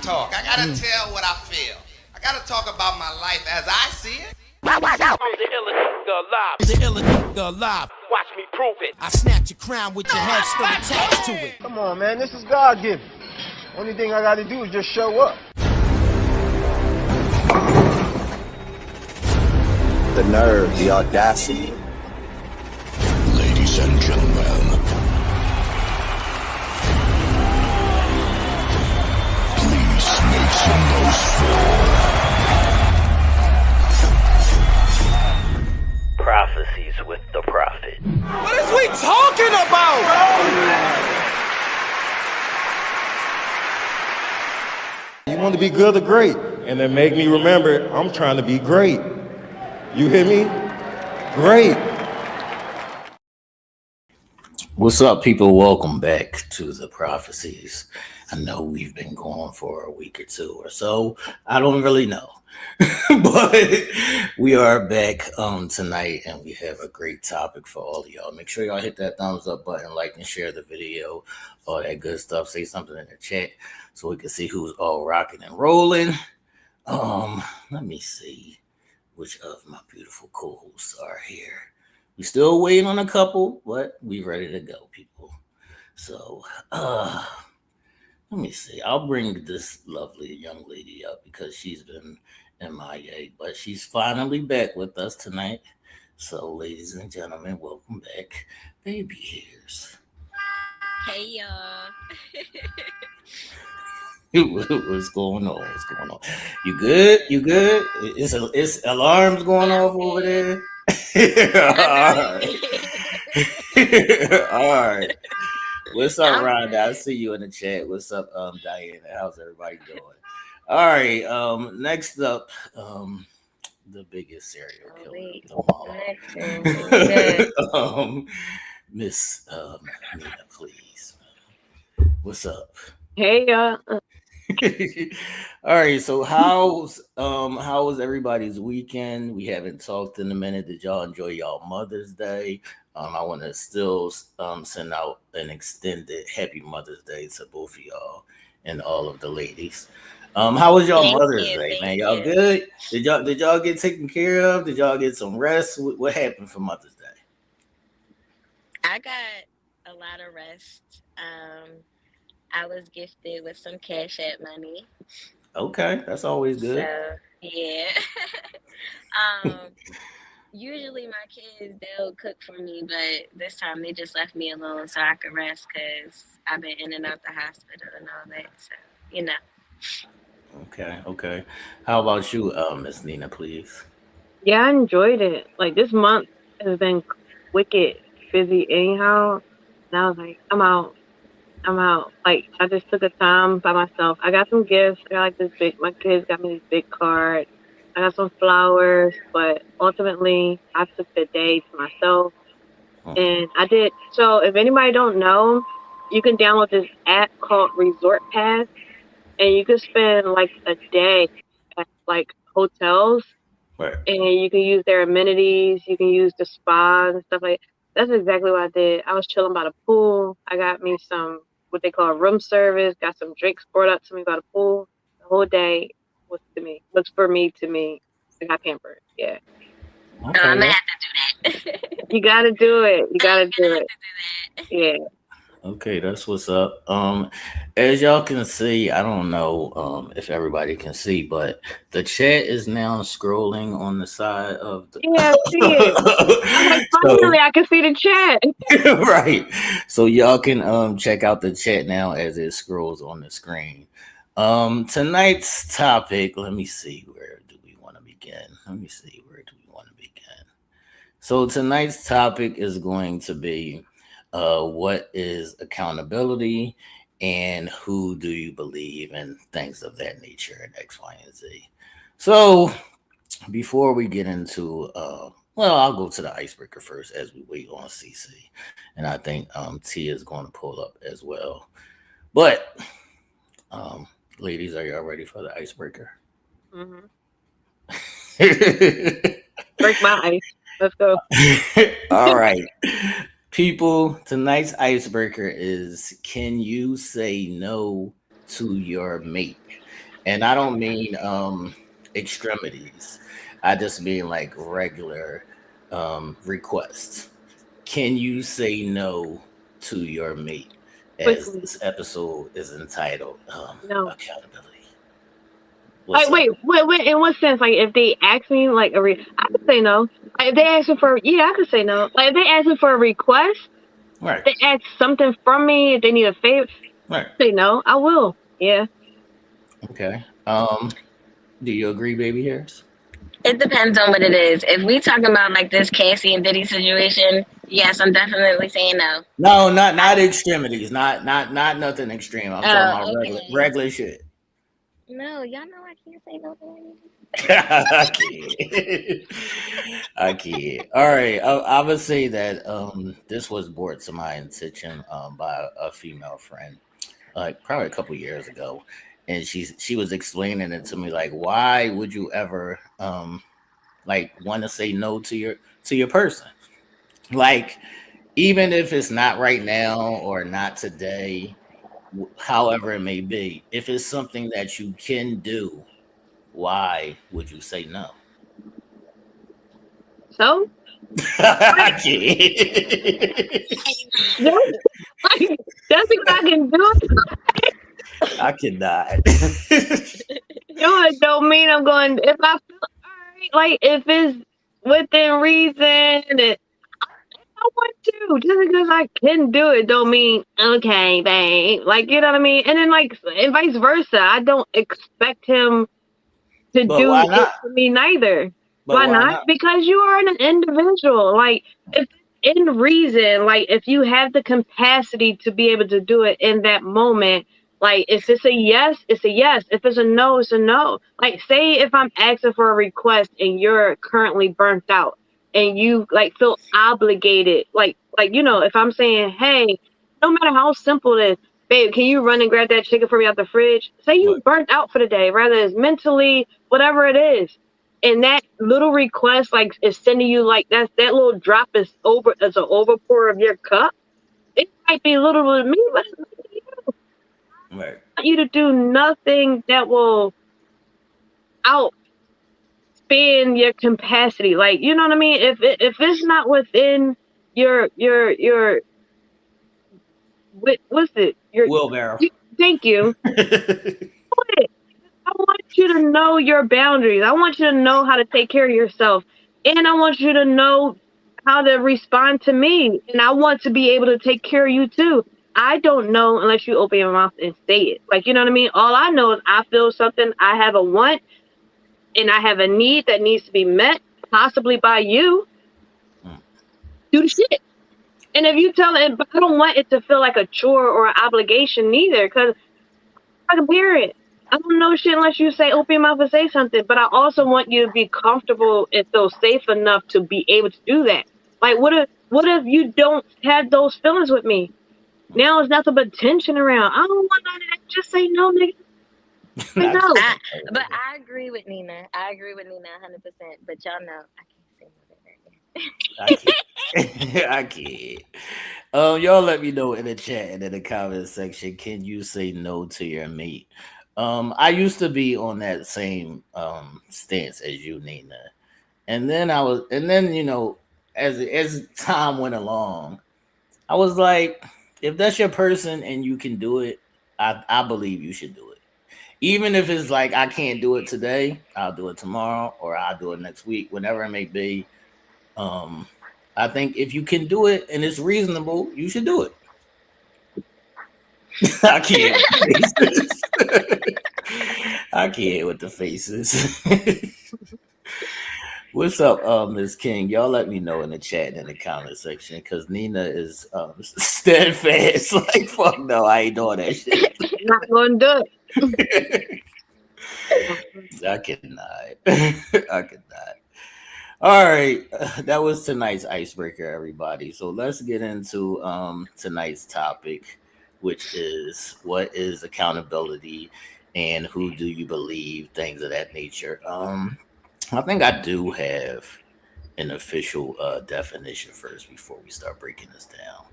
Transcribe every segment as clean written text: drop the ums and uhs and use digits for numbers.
talk. I gotta tell what I feel. I gotta talk about my life as I see it. I'm the illest nigga alive. Watch me prove it. I snatch your crown with your head still attached to it. Come on, man. This is God-given. Only thing I gotta do is just show up. The nerve, the audacity. Ladies and gentlemen, please make some noise for Prophecies with the Prophet. What is we talking about? You want to be good or great, and then make me remember I'm trying to be great. You hear me? Great. What's up, people? Welcome back to the Prophecies. I know we've been going for a week or two or so. I don't really know. But we are back tonight, and we have a great topic for all of y'all. Make sure y'all hit that thumbs up button, like and share the video, all that good stuff. Say something in the chat so we can see who's all rocking and rolling. Let me see which of my beautiful co-hosts are here. We still waiting on a couple, but we ready to go, people. So let me see. I'll bring this lovely young lady up because she's been MIA, but she's finally back with us tonight. So, ladies and gentlemen, welcome back, baby hairs. Hey y'all. What's going on? What's going on? You good? You good? It's alarms going off over there. All right. All right. What's up, Rhonda? I see you in the chat. What's up, Diana? How's everybody doing? All right. Next up, the biggest serial killer of them all. Miss Nina, please. What's up? Hey y'all. All right. So how was everybody's weekend? We haven't talked in a minute. Did y'all enjoy y'all Mother's Day? I want to still send out an extended Happy Mother's Day to both of y'all and all of the ladies. How was y'all Mother's Day, man? Y'all good? Did y'all get taken care of? Did y'all get some rest? What happened for Mother's Day? I got a lot of rest. I was gifted with some Cash App money. Okay, that's always good. So yeah. Usually my kids, they'll cook for me, but this time they just left me alone so I could rest because I've been in and out the hospital and all that. So, you know. Okay. How about you, Miss Nina, please? Yeah, I enjoyed it. Like this month has been wicked busy anyhow. And I was like, I'm out. Like I just took a time by myself. I got some gifts. I got like this big, my kids got me this big card. I got some flowers, but ultimately I took the day to myself. And I did. So if anybody don't know, you can download this app called Resort Pass, and you can spend like a day at like hotels, Right. and you can use their amenities. You can use the spa and stuff like that. That's exactly what I did. I was chilling by the pool. I got me some what they call room service. Got some drinks brought up to me by the pool. The whole day was for me. I got pampered. Yeah. Okay. I'm gonna have to do that. You gotta do it. Yeah. Okay, that's what's up. As y'all can see, I don't know if everybody can see, but the chat is now scrolling on the side of the. Yeah, I see it. I'm like, finally, I can see the chat. Right. So y'all can check out the chat now as it scrolls on the screen. Tonight's topic. Let me see. Where do we want to begin? So tonight's topic is going to be what is accountability and who do you believe and things of that nature and X, Y, and Z. So before we get into I'll go to the icebreaker first as we wait on CC. And I think T is going to pull up as well. But ladies, are y'all ready for the icebreaker? Mm-hmm. Break my ice. Let's go. All right. People, tonight's icebreaker is, can you say no to your mate? And I don't mean extremities. I just mean like regular requests. Can you say no to your mate? As Quickly. this episode is entitled No. accountability. What's Like, up? wait. In what sense? Like, if they ask me, like, I could say no. Like, if they ask me for, yeah, I could say no. Like, if they ask me for a request, Right. they ask something from me, if they need a favor, Right. say no. I will. Yeah. Okay. Do you agree, baby hairs? It depends on what it is. If we talking about like this Cassie and Diddy situation, yes, I'm definitely saying no. No, not extremities. Not nothing extreme. I'm talking about Oh, okay. regular shit. No, y'all know I can't say no to anything. I can't. I can't. All right. I would say that this was brought to my attention by a female friend, like probably a couple years ago, and she was explaining it to me like, why would you ever like want to say no to your person? Like, even if it's not right now or not today, however it may be, if it's something that you can do, why would you say no? So, I like, can't. like, just because I can do it, I cannot. it don't mean I'm going, if I feel, all right, like, if it's within reason, and I want to. Just because I can do it don't mean okay, babe. Like, you know what I mean? And then like and vice versa. I don't expect him to But why do it not? for me neither. But Why why not? not? Because you are an individual. Like if in reason, like if you have the capacity to be able to do it in that moment, like if it's a yes, it's a yes. If it's a no, it's a no. Like say if I'm asking for a request and you're currently burnt out and you like feel obligated, like if I'm saying, hey, no matter how simple it is, babe, can you run and grab that chicken for me out the fridge? Say you What? burnt out for the day, rather it's mentally, whatever it is. And that little request like is sending you like that little drop is over as an overpour of your cup. It might be little to me, but it's not to you. Right. I want you to do nothing that will outspend your capacity. Like you know what I mean? If it's not within your what's it? Wheelbarrow. Thank you. I want you to know your boundaries. I want you to know how to take care of yourself. And I want you to know how to respond to me. And I want to be able to take care of you too. I don't know unless you open your mouth and say it. Like, you know what I mean? All I know is I feel something, I have a want, and I have a need that needs to be met, possibly by you. Do the shit. And if you tell it, but I don't want it to feel like a chore or an obligation neither, because I can hear it. I don't know shit unless you say open your mouth and say something. But I also want you to be comfortable and feel safe enough to be able to do that. Like what if you don't have those feelings with me? Now it's nothing but tension around. I don't want none of that. Just say no, nigga. Say no. But I agree with Nina. I agree with Nina 100%. But y'all know I can't say no to that. I can't. Y'all let me know in the chat and in the comment section. Can you say no to your mate? I used to be on that same stance as you, Nina, and then as time went along, I was like, if that's your person and you can do it, I believe you should do it. Even if it's like I can't do it today, I'll do it tomorrow or I'll do it next week, whenever it may be. I think if you can do it and it's reasonable, you should do it. I can't with the faces. I can't with the faces. What's up, Ms. King? Y'all let me know in the chat and in the comment section because Nina is steadfast. Like, fuck no, I ain't doing that shit. Not gonna do it. I cannot. I cannot. All right, that was tonight's icebreaker, everybody. So let's get into tonight's topic, which is what is accountability and who do you believe, things of that nature. I think I do have an official definition first before we start breaking this down.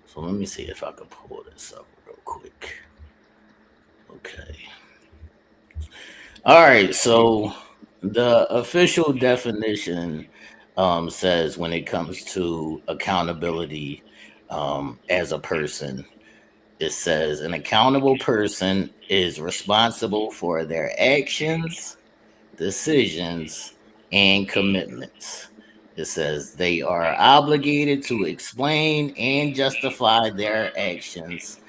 So let me see if I can pull this up real quick. Okay. All right, so the official definition says when it comes to accountability as a person, it says an accountable person is responsible for their actions, decisions, and commitments. It says they are obligated to explain and justify their actions,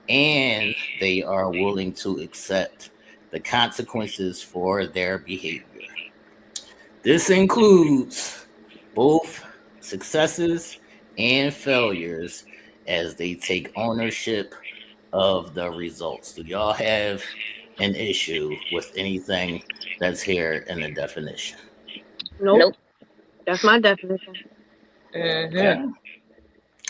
and they are willing to accept the consequences for their behavior. This includes both successes and failures as they take ownership of the results. Do y'all have an issue with anything that's here in the definition? Nope. Nope. That's my definition. Okay.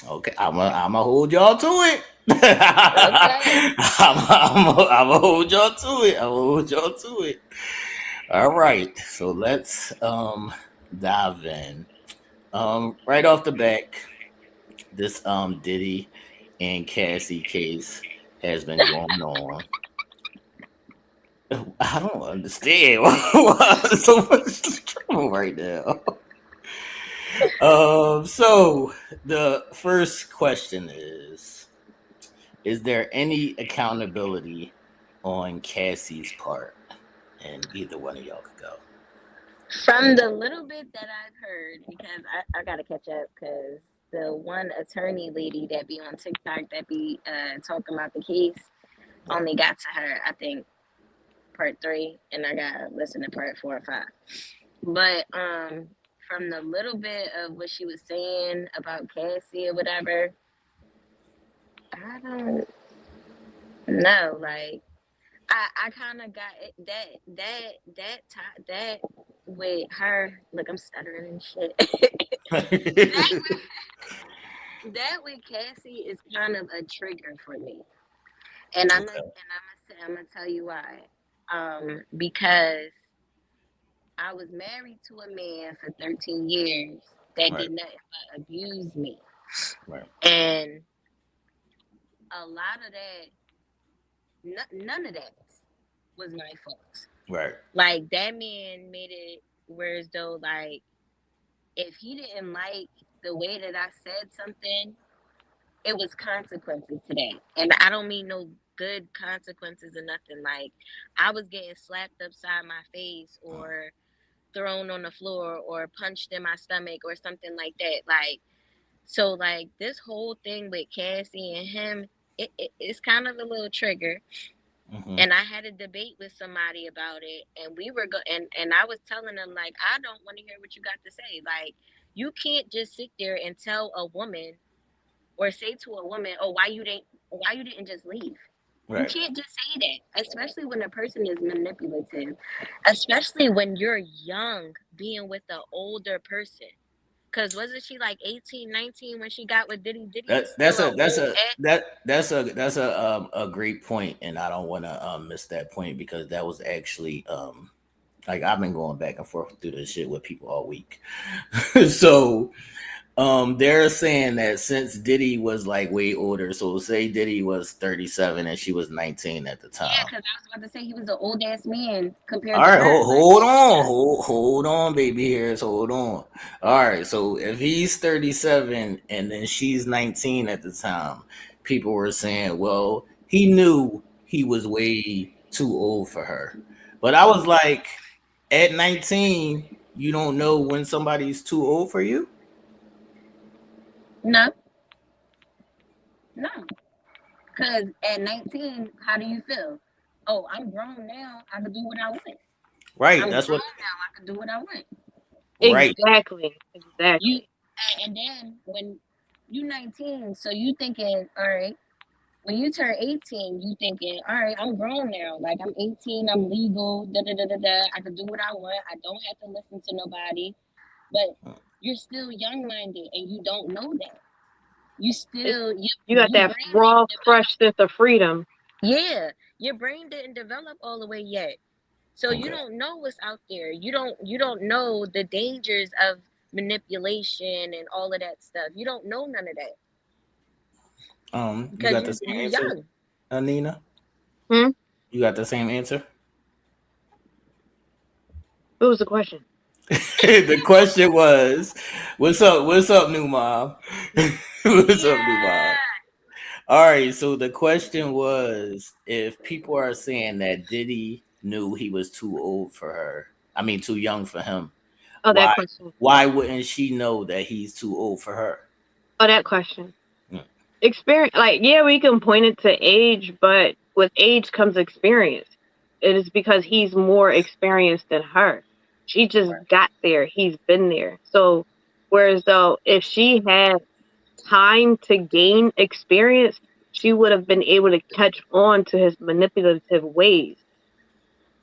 Okay, I'm gonna hold y'all to it. Okay. I'm hold y'all to it. I'm hold y'all to it. All right, so let's dive in. Right off the back, this Diddy and Cassie case has been going on. I don't understand why there's so much trouble right now. So the first question is there any accountability on Cassie's part? And either one of y'all could go. From the little bit that I've heard, because I gotta catch up, because the one attorney lady that be on TikTok that be talking about the case only got to her, I think, part 3, and I gotta listen to part 4 and 5. But from the little bit of what she was saying about Cassie or whatever, I don't know. Like I kind of got it, that with her. Look, I'm stuttering and shit. that with Cassie is kind of a trigger for me, and I'm gonna tell you why. Because I was married to a man for 13 years that did nothing but abuse me. Right. And a lot of that, none of that was my fault. Right. Like, that man made it where as though, like, if he didn't like the way that I said something, it was consequences to that. And I don't mean no good consequences or nothing. Like, I was getting slapped upside my face or thrown on the floor or punched in my stomach or something like that. Like, so like this whole thing with Cassie and him, it's kind of a little trigger. Mm-hmm. And I had a debate with somebody about it, and we were and I was telling them, like, I don't want to hear what you got to say. Like, you can't just sit there and tell a woman or say to a woman, oh, why you didn't just leave. Right. You can't just say that, especially when a person is manipulative, especially when you're young, being with an older person. Because wasn't she like 18, 19 when she got with Diddy? That's a great point, and I don't want to miss that point because that was actually like I've been going back and forth through this shit with people all week. So they're saying that since Diddy was like way older, so say Diddy was 37 and she was 19 at the time. Yeah, because I was about to say he was an old ass man compared all to right, her. hold on, baby hairs, hold on. All right, so if he's 37 and then she's 19 at the time, people were saying, well, he knew he was way too old for her. But I was like, at 19, you don't know when somebody's too old for you? No. Because at 19, how do you feel? Oh, I'm grown now. I can do what I want. Right. I'm that's grown what. Now I can do what I want. Right. Exactly. And then when you 19, so you thinking, all right. When you turn 18, you thinking, all right, I'm grown now. Like, I'm 18, I'm legal, I can do what I want. I don't have to listen to nobody. But you're still young-minded, and you don't know that. You still... You got that raw, fresh sense of freedom. Yeah. Your brain didn't develop all the way yet. So you don't know what's out there. You don't know the dangers of manipulation and all of that stuff. You don't know none of that. You got the same answer, young. Nina? Hmm? You got the same answer? What was the question? The question was, "What's up? What's up, new mom? What's up, new mom?" All right. So the question was, if people are saying that Diddy knew he was too old for her, I mean, too young for him, Oh, that why? question. Why wouldn't she know that he's too old for her? Oh, that question. Mm. Experience, like, yeah, we can point it to age, but with age comes experience. It is because he's more experienced than her. She just got there. He's been there. So, whereas though, if she had time to gain experience, she would have been able to catch on to his manipulative ways.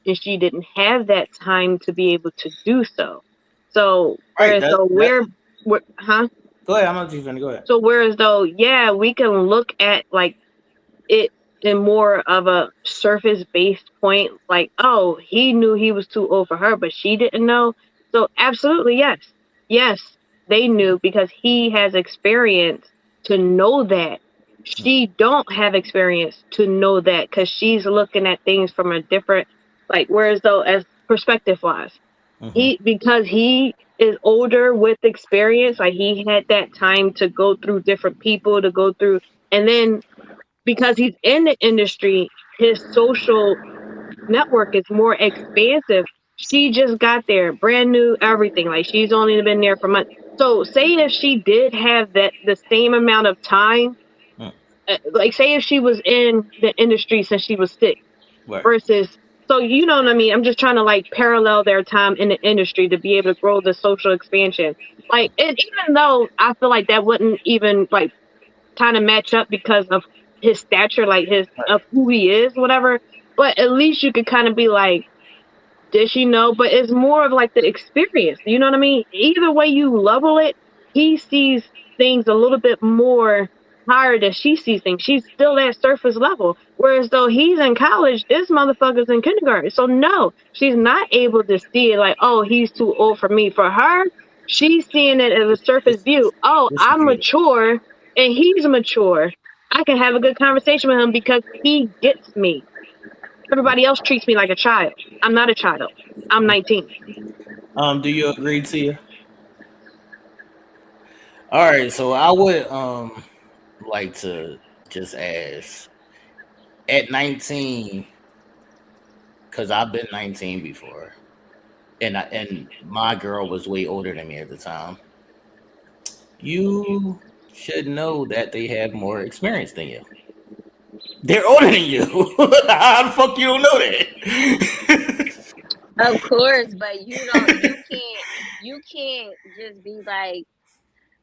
And she didn't have that time to be able to do so. So, Right. whereas though we're huh? Go ahead. I'm not even gonna go ahead. So whereas though, yeah, we can look at like it in more of a surface based point, like, oh, he knew he was too old for her, but she didn't know. So absolutely, yes. Yes, they knew because he has experience to know that. She don't have experience to know that because she's looking at things from a different, like, whereas though as perspective wise, because he is older with experience, like he had that time to go through different people, to go through, and then because he's in the industry, his social network is more expansive. She just got there, brand new, everything. Like she's only been there for months. So say if she did have that the same amount of time, like say if she was in the industry since she was 6 Right. versus, so you know what I mean? I'm just trying to like parallel their time in the industry to be able to grow the social expansion. Like, and even though I feel like that wouldn't even like kind of match up because of his stature, like his of who he is, whatever. But at least you could kind of be like, did she know? But it's more of like the experience. You know what I mean? Either way you level it, he sees things a little bit more higher than she sees things. She's still at surface level. Whereas though he's in college, this motherfucker's in kindergarten. So no, she's not able to see it like, oh, he's too old for me. For her, she's seeing it as a surface view. Oh, I'm mature and he's mature. I can have a good conversation with him because he gets me. Everybody else treats me like a child. I'm not a child. I'm 19. Do you agree, Tia? All right. So I would like to just ask at 19, because I've been 19 before, and my girl was way older than me at the time. You should know that they have more experience than you. They're older than you. How the fuck you don't know that? Of course, but you can't just be like,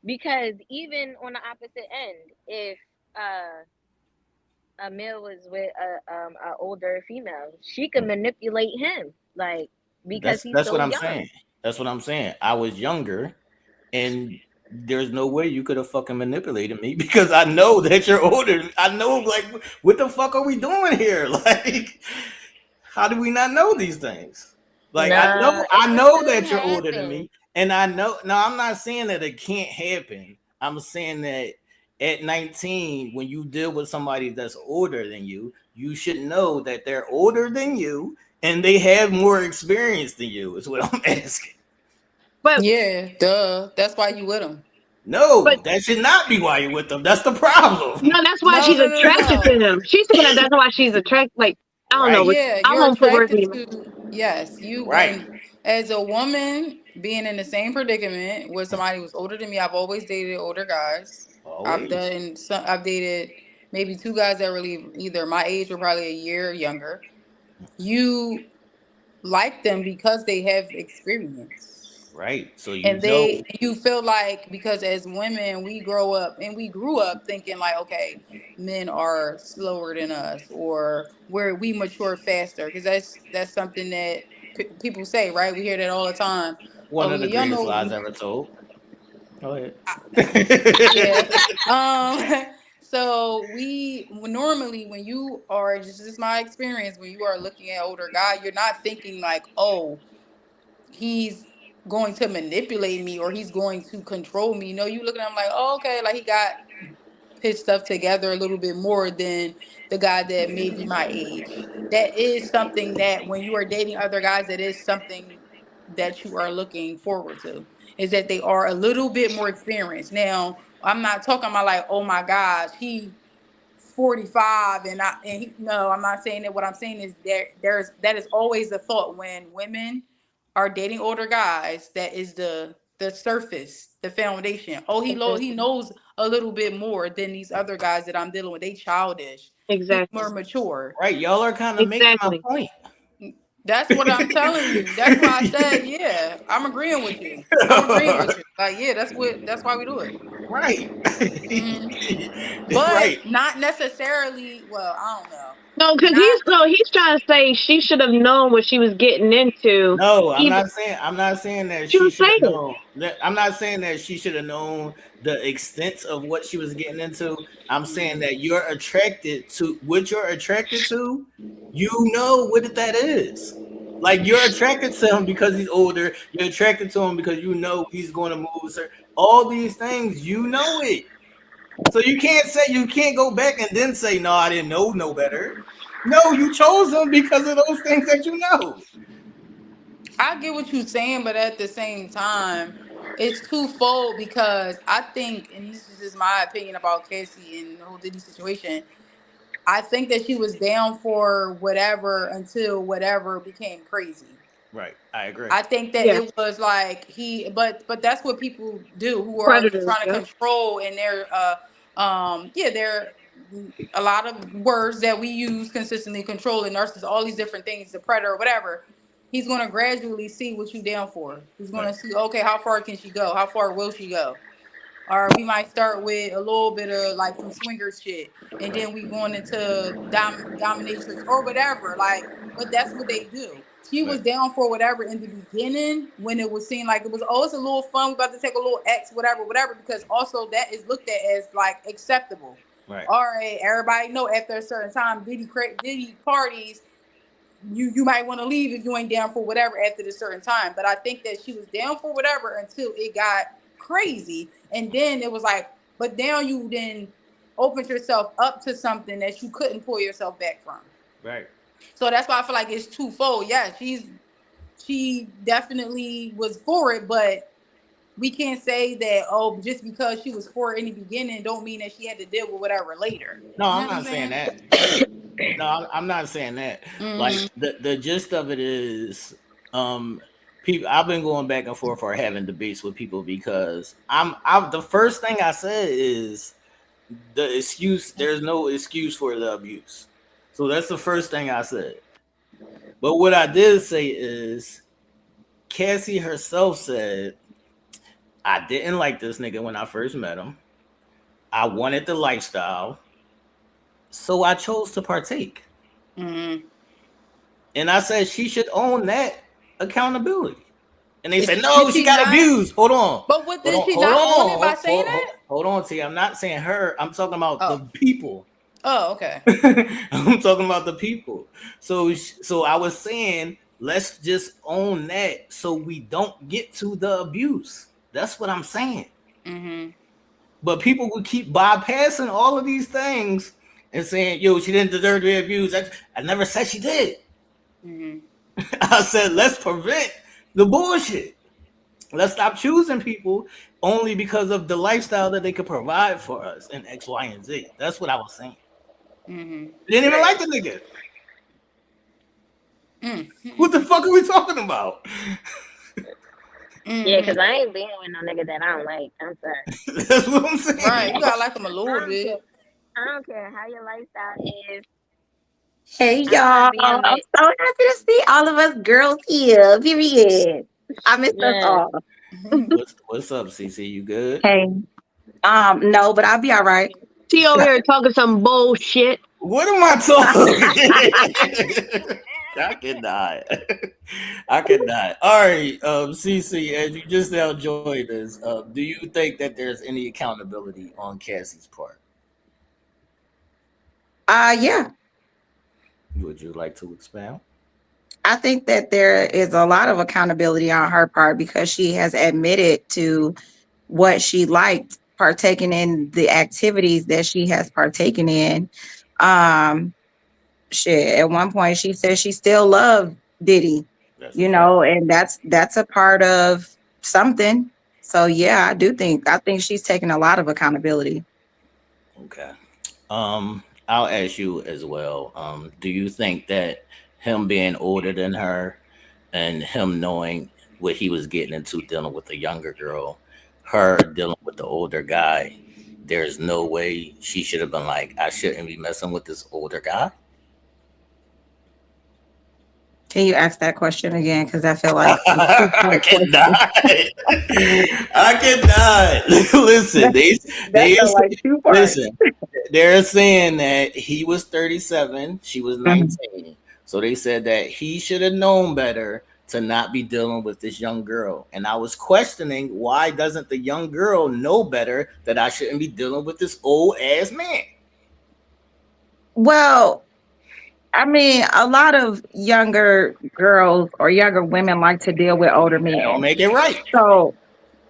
because even on the opposite end, if a male was with a older female, she can manipulate him, like, because he's That's so what I'm young. saying. That's what I'm saying. I was younger, and there's no way you could have fucking manipulated me because I know that you're older. I know, like, what the fuck are we doing here? Like, how do we not know these things? Like, Nah, I it know could that you're older than happen. me, and I know. No, I'm not saying that it can't happen. I'm saying that at 19, when you deal with somebody that's older than you should know that they're older than you and they have more experience than you. Is what I'm asking. But Yeah, duh. That's why you with him. No, but that should not be why you're with them. That's the problem. no, that's why No, she's no, no, no, attracted to no. him. She's saying that that's why she's attracted. Like, I don't know. Right, Yeah, I you're won't put words in attracted your mouth. to, yes, you, right. when, as a woman being in the same predicament with somebody who's older than me, I've always dated older guys. Always. I've dated maybe two guys that were either my age or probably a year younger. You like them because they have experience. Right. So you And know. you feel like, because as women we grow up and we grew up thinking like, okay, men are slower than us, or we mature faster, because that's something that people say, right? We hear that all the time. One Oh of yeah, the y'all greatest know. lies ever told. Go ahead. Yeah. So we normally, when you are, this is my experience, when you are looking at older guy, you're not thinking like, oh, he's going to manipulate me or he's going to control me. No, you look at him like, oh, okay, like he got his stuff together a little bit more than the guy that may be my age. That is something that when you are dating other guys, that is something that you are looking forward to. Is that they are a little bit more experienced. Now, I'm not talking about like, oh my gosh, he 45 no, I'm not saying that. What I'm saying is that is always a thought when women are dating older guys. That is the surface, the foundation. Oh, he knows a little bit more than these other guys that I'm dealing with. They childish. He's Exactly. more mature. Right, y'all are kind of making my point. That's what I'm telling you. That's why I said, yeah, I'm agreeing with you. I'm agreeing with you. Like, yeah, that's why we do it. Right. But Right. not necessarily. Well, I don't know. No, because he's trying to say she should have known what she was getting into. No, I'm not saying that She she was should have saying. known. I'm not saying that she should have known the extent of what she was getting into. I'm saying that you're attracted to what you're attracted to. You know what that is. Like, you're attracted to him because he's older. You're attracted to him because you know he's going to move. Sir. All these things, you know it. So you can't go back and then say, no, I didn't know no better. No, you chose him because of those things that you know. I get what you're saying, but at the same time, it's twofold because I think, and this is just my opinion about Cassie and the whole Diddy situation, I think that she was down for whatever until whatever became crazy. Right, I agree. I think that it was like but that's what people do who are Predators, trying to control, and they're they're a lot of words that we use consistently: controlling, narcissist, all these different things, the predator, or whatever. He's going to gradually see what you down for. He's going to see, okay, how far can she go? How far will she go? Or we might start with a little bit of like some swinger shit, and then we going into dominatrix or whatever. Like, but that's what they do. She was down for whatever in the beginning when it was seen like it was, oh, it's a little fun. We about to take a little X, whatever, because also that is looked at as like acceptable. Right. All right, everybody know after a certain time, Diddy parties, you might want to leave if you ain't down for whatever after a certain time. But I think that she was down for whatever until it got crazy, and then it was like, but now you then opened yourself up to something that you couldn't pull yourself back from. Right. So that's why I feel like it's twofold. Yeah, she definitely was for it, but we can't say that, oh, just because she was for it in the beginning don't mean that she had to deal with whatever later. No, I'm not saying that. No, I'm not saying that. Mm-hmm. Like the gist of it is, people. I've been going back and forth or having debates with people because I'm the first thing I said is the excuse. There's no excuse for the abuse. So that's the first thing I said. But what I did say is, Cassie herself said, I didn't like this nigga when I first met him. I wanted the lifestyle. So I chose to partake. Mm-hmm. And I said she should own that accountability. And they said, no, she got abused. Hold on. But what did she not own it by saying that? Hold on, T. I'm not saying her. I'm talking about the people. Oh, okay. I'm talking about the people. So I was saying, let's just own that so we don't get to the abuse. That's what I'm saying. Mm-hmm. But people would keep bypassing all of these things and saying, yo, she didn't deserve to be abused. I never said she did. Mm-hmm. I said, let's prevent the bullshit. Let's stop choosing people only because of the lifestyle that they could provide for us in X, Y, and Z. That's what I was saying. Mm-hmm. Didn't even like the nigga. Mm-hmm. What the fuck are we talking about? Yeah, because I ain't being with no nigga that I don't like. I'm sorry. That's what I'm saying. Right, you gotta like him a little bit. I don't care how your lifestyle is. Hey, y'all. I'm so happy to see all of us girls here. Period. I miss us all. What's up, CC? You good? Hey. No, but I'll be all right. She over here talking some bullshit. What am I talking? I can die. All right, CC, as you just now joined us, do you think that there's any accountability on Cassie's part? Yeah. Would you like to expound? I think that there is a lot of accountability on her part because she has admitted to what she liked, partaking in the activities that she has partaken in. Shit, at one point she said she still loved Diddy. you know, and that's a part of something. So yeah, I think she's taking a lot of accountability. Okay. I'll ask you as well. Do you think that him being older than her and him knowing what he was getting into dealing with a younger girl, her dealing with the older guy, there's no way she should have been like, I shouldn't be messing with this older guy? Can you ask that question again? Because I feel like I cannot. I cannot. Listen, listen. They're saying that he was 37, she was 19. So they said that he should have known better to not be dealing with this young girl. And I was questioning, why doesn't the young girl know better that I shouldn't be dealing with this old ass man? Well, I mean, a lot of younger girls or younger women like to deal with older men. Don't make it right. So,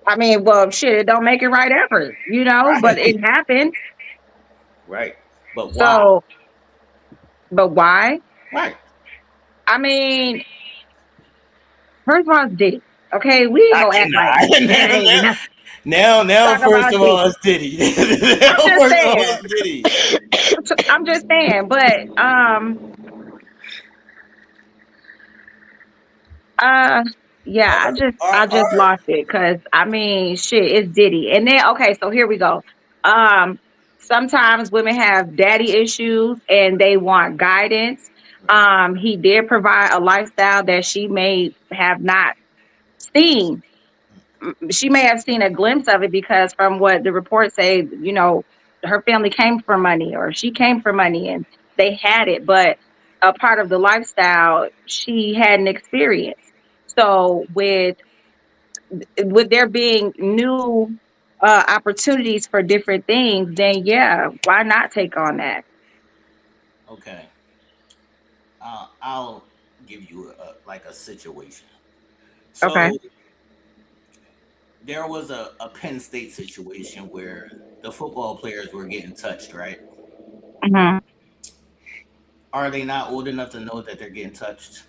I mean, well, shit, it don't make it right ever, you know, Right. but it happened. Right. But why? So, but why? Right. I mean, first of all, it's Diddy. Okay, we ain't gonna act like it. Now, first of all, it's Diddy. I'm just saying, but yeah, I just lost it because I mean, shit, it's Diddy. And then okay, so here we go. Sometimes women have daddy issues and they want guidance. He did provide a lifestyle that she may have not seen. She may have seen a glimpse of it because from what the reports say, you know, her family came for money or she came for money and they had it, but a part of the lifestyle she hadn't experienced. So with there being new opportunities for different things, then yeah, why not take on that? Okay. I'll give you a situation. So Okay. there was a Penn State situation where the football players were getting touched, right? Mm-hmm. Are they not old enough to know that they're getting touched?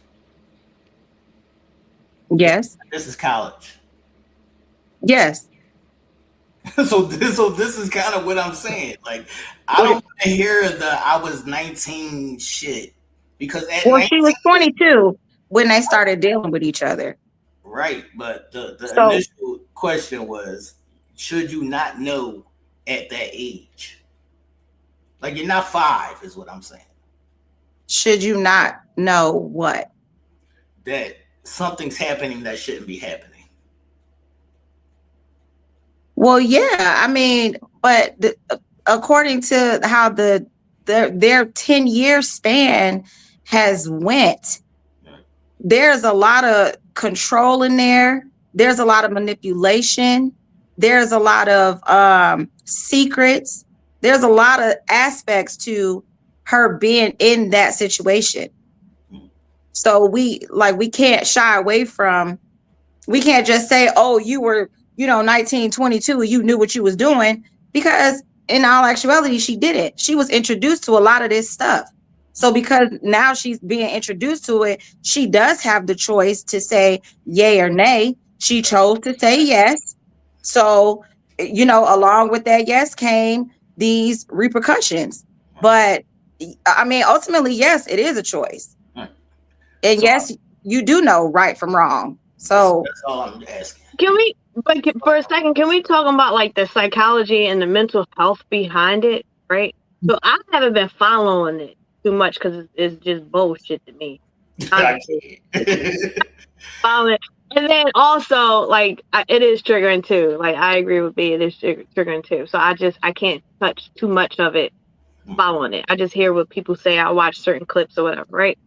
Yes. This is college. Yes. So this is kind of what I'm saying. Like, I don't want to hear the I was 19 shit because at Well, 19, she was 22 when they started dealing with each other. right? But the So initial question was, should you not know at that age? Like, you're not 5, is what I'm saying. should you not know what? That something's happening that shouldn't be happening. Well, yeah, I mean, but according to how their 10-year span has went, there's a lot of control in there. There's a lot of manipulation. There's a lot of secrets. There's a lot of aspects to her being in that situation. So we can't shy away from, we can't just say, oh, you were, 19, 22, you knew what you was doing, because in all actuality, she didn't. She was introduced to a lot of this stuff. So because now she's being introduced to it, she does have the choice to say yay or nay. She chose to say yes. So, along with that yes came these repercussions. But I mean, ultimately, yes, it is a choice. And yes, you do know right from wrong. So that's all I'm asking. Can we, for a second, can we talk about like the psychology and the mental health behind it, right? So I haven't been following it too much because it's just bullshit to me. Following, and then also like it is triggering too. Like I agree with B, it is triggering too. So I can't touch too much of it following it. I just hear what people say. I watch certain clips or whatever, right?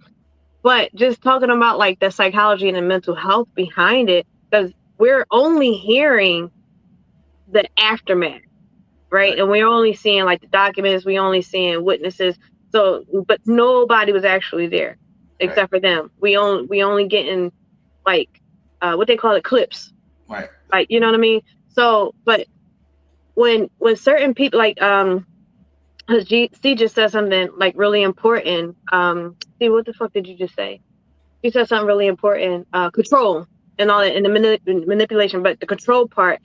But just talking about like the psychology and the mental health behind it, because we're only hearing the aftermath, right? And we're only seeing like the documents, we only seeing witnesses. So, but nobody was actually there except for them. We only getting like what they call it, clips, right? Like, you know what I mean? So, but when certain people like C just said something like really important. See, what the fuck did you just say? She said something really important. Control and all that, and the manipulation, but the control part,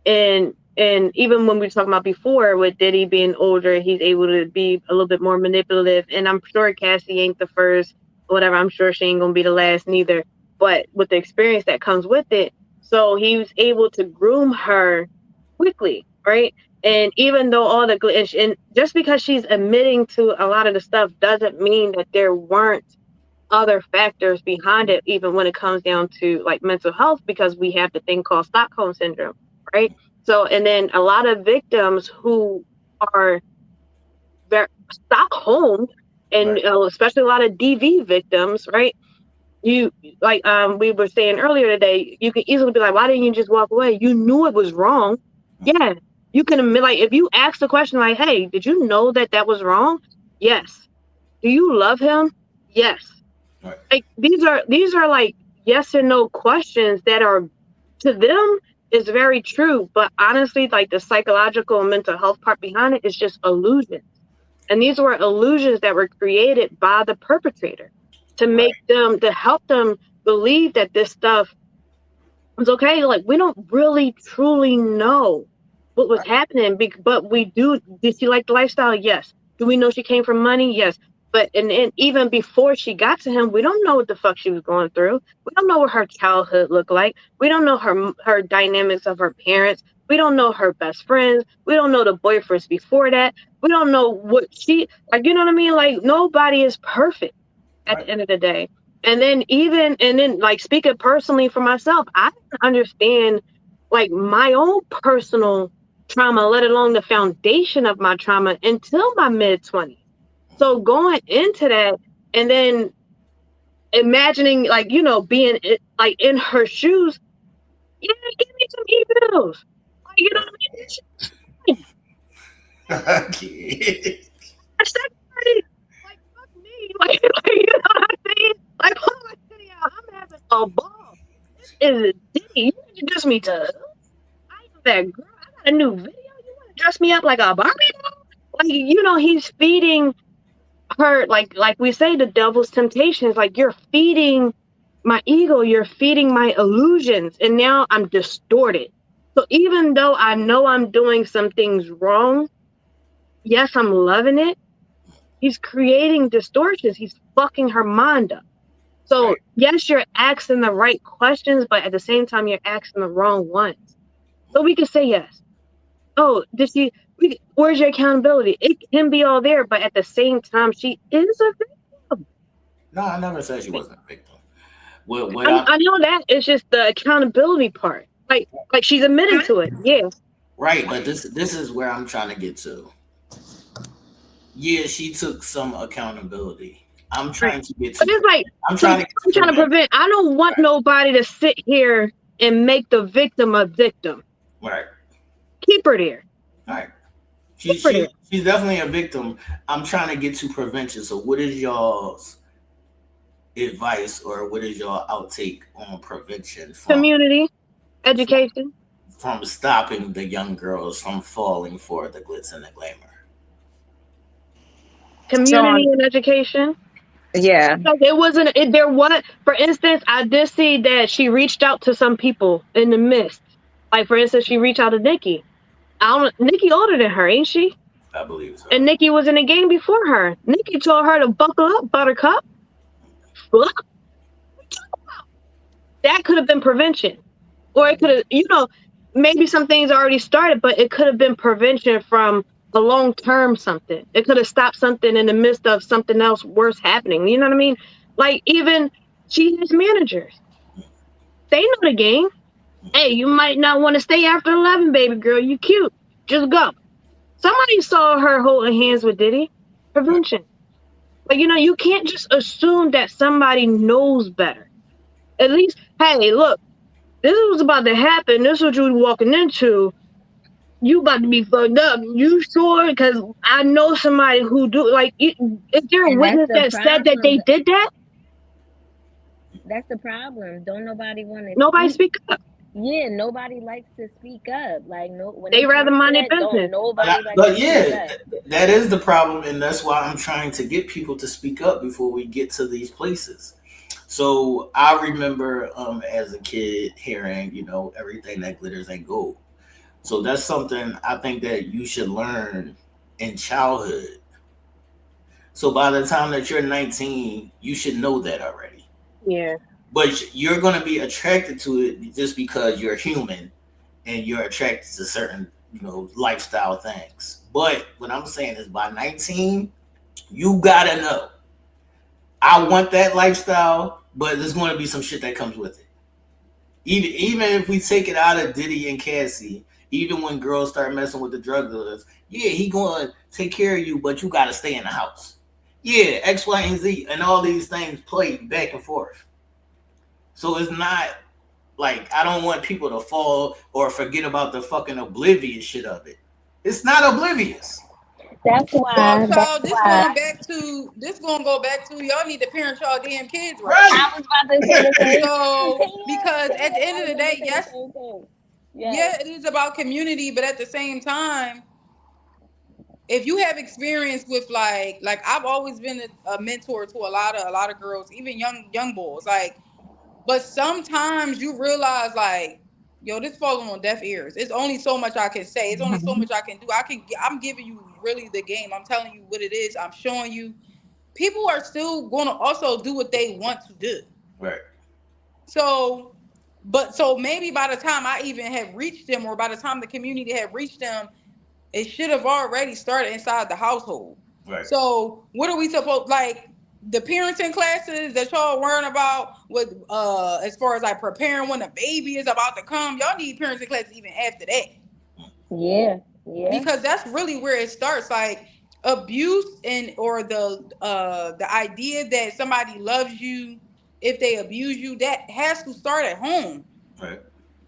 and even when we were talking about before with Diddy being older, he's able to be a little bit more manipulative. And I'm sure Cassie ain't the first, whatever. I'm sure she ain't gonna be the last neither. But with the experience that comes with it, so he was able to groom her quickly, right? And even though all the glitch, and just because she's admitting to a lot of the stuff doesn't mean that there weren't other factors behind it, even when it comes down to like mental health, because we have the thing called Stockholm syndrome, right? So, and then a lot of victims who are very Stockholm, and especially a lot of DV victims, right? You like we were saying earlier today, you can easily be like, why didn't you just walk away? You knew it was wrong. Yeah, you can admit, like, if you ask the question like, hey, did you know that that was wrong? Yes. Do you love him? Yes. Right. Like these are like yes and no questions that are, to them, is very true, but honestly, like the psychological and mental health part behind it is just illusions. And these were illusions that were created by the perpetrator to make them, to help them believe that this stuff was okay. Like, we don't really truly know what was happening, but we do. Did she like the lifestyle? Yes. Do we know she came from money? Yes. But and even before she got to him, we don't know what the fuck she was going through. We don't know what her childhood looked like. We don't know her dynamics of her parents. We don't know her best friends. We don't know the boyfriends before that. We don't know what she, like, you know what I mean? Like, nobody is perfect at the end of the day. And then like, speaking personally for myself, I didn't understand like my own personal trauma, let alone the foundation of my trauma, until my mid-20s. So going into that and then imagining, like, you know, being like in her shoes, yeah, give me some e-bills. Like, you know what I mean? Like, fuck me. Like, you know what I'm saying? Like, pull my titty out. I'm having a ball. This is Diddy. You introduced me to, I am that girl. I got a new video. You want to dress me up like a Barbie doll? Like, you know, he's feeding her, like we say, the devil's temptations. Like, you're feeding my ego, you're feeding my illusions, and now I'm distorted. So even though I know I'm doing some things wrong, yes, I'm loving it, he's creating distortions. He's fucking her mind up. So yes, you're asking the right questions, but at the same time, you're asking the wrong ones. So we can say yes. Oh, where's your accountability? It can be all there, but at the same time, she is a victim. No, I never said she wasn't a victim. I know that. It's just the accountability part. Like she's admitting to it. Yeah. Right, but this is where I'm trying to get to. Yeah, she took some accountability. I'm trying to get to. But it's like, I'm trying to prevent. I don't want nobody to sit here and make the victim a victim. Right. Keep her there. All right. She's definitely a victim. I'm trying to get to prevention. So what is y'all's advice, or what is y'all outtake on prevention? Community, education. From stopping the young girls from falling for the glitz and the glamour. Community and education. Yeah. Like, for instance, I did see that she reached out to some people in the midst. Like, for instance, she reached out to Nikki. Nikki older than her, ain't she? I believe so. And Nikki was in the game before her. Nikki told her to buckle up, Buttercup. What? That could have been prevention. Or it could have, you know, maybe some things already started, but it could have been prevention from a long-term something. It could have stopped something in the midst of something else worse happening. You know what I mean? Like, even she has managers. They know the game. Hey, you might not want to stay after 11, baby girl. You cute. Just go. Somebody saw her holding hands with Diddy. Prevention. Like, you know, you can't just assume that somebody knows better. At least, hey, look, this was about to happen. This is what you were walking into. You about to be fucked up. You sure? Because I know somebody who do. Like, is there a witness that said that they did that? That's the problem. Don't nobody want to. Nobody speak up. Yeah, nobody likes to speak up. Like, no, when they rather mind their business. But yeah, that is the problem, and that's why I'm trying to get people to speak up before we get to these places. So I remember as a kid hearing, everything that glitters ain't gold. So that's something I think that you should learn in childhood. So by the time that you're 19, you should know that already. Yeah. But you're going to be attracted to it just because you're human and you're attracted to certain, lifestyle things. But what I'm saying is by 19, you got to know. I want that lifestyle, but there's going to be some shit that comes with it. Even if we take it out of Diddy and Cassie, even when girls start messing with the drug dealers, yeah, he going to take care of you, but you got to stay in the house. Yeah, X, Y, and Z, and all these things play back and forth. So it's not like I don't want people to fall or forget about the fucking oblivious shit of it. It's not oblivious. That's why. So this gonna go back to y'all need to parent y'all damn kids right. I was about to say the same. So because at the end of the day, yes, yeah, it is about community, but at the same time, if you have experience with like I've always been a mentor to a lot of girls, even young boys, like, but sometimes you realize like, yo, this falling on deaf ears. It's only so much I can say. It's only so much I can do. I'm giving you really the game. I'm telling you what it is. I'm showing you. People are still going to also do what they want to do. Right. So maybe by the time I even have reached them, or by the time the community have reached them, it should have already started inside the household. Right. So what are we supposed, like, the parenting classes that y'all worrying about with as far as like preparing when the baby is about to come, y'all need parenting classes even after that. Yeah. Because that's really where it starts. Like abuse or the idea that somebody loves you if they abuse you, that has to start at home. Right.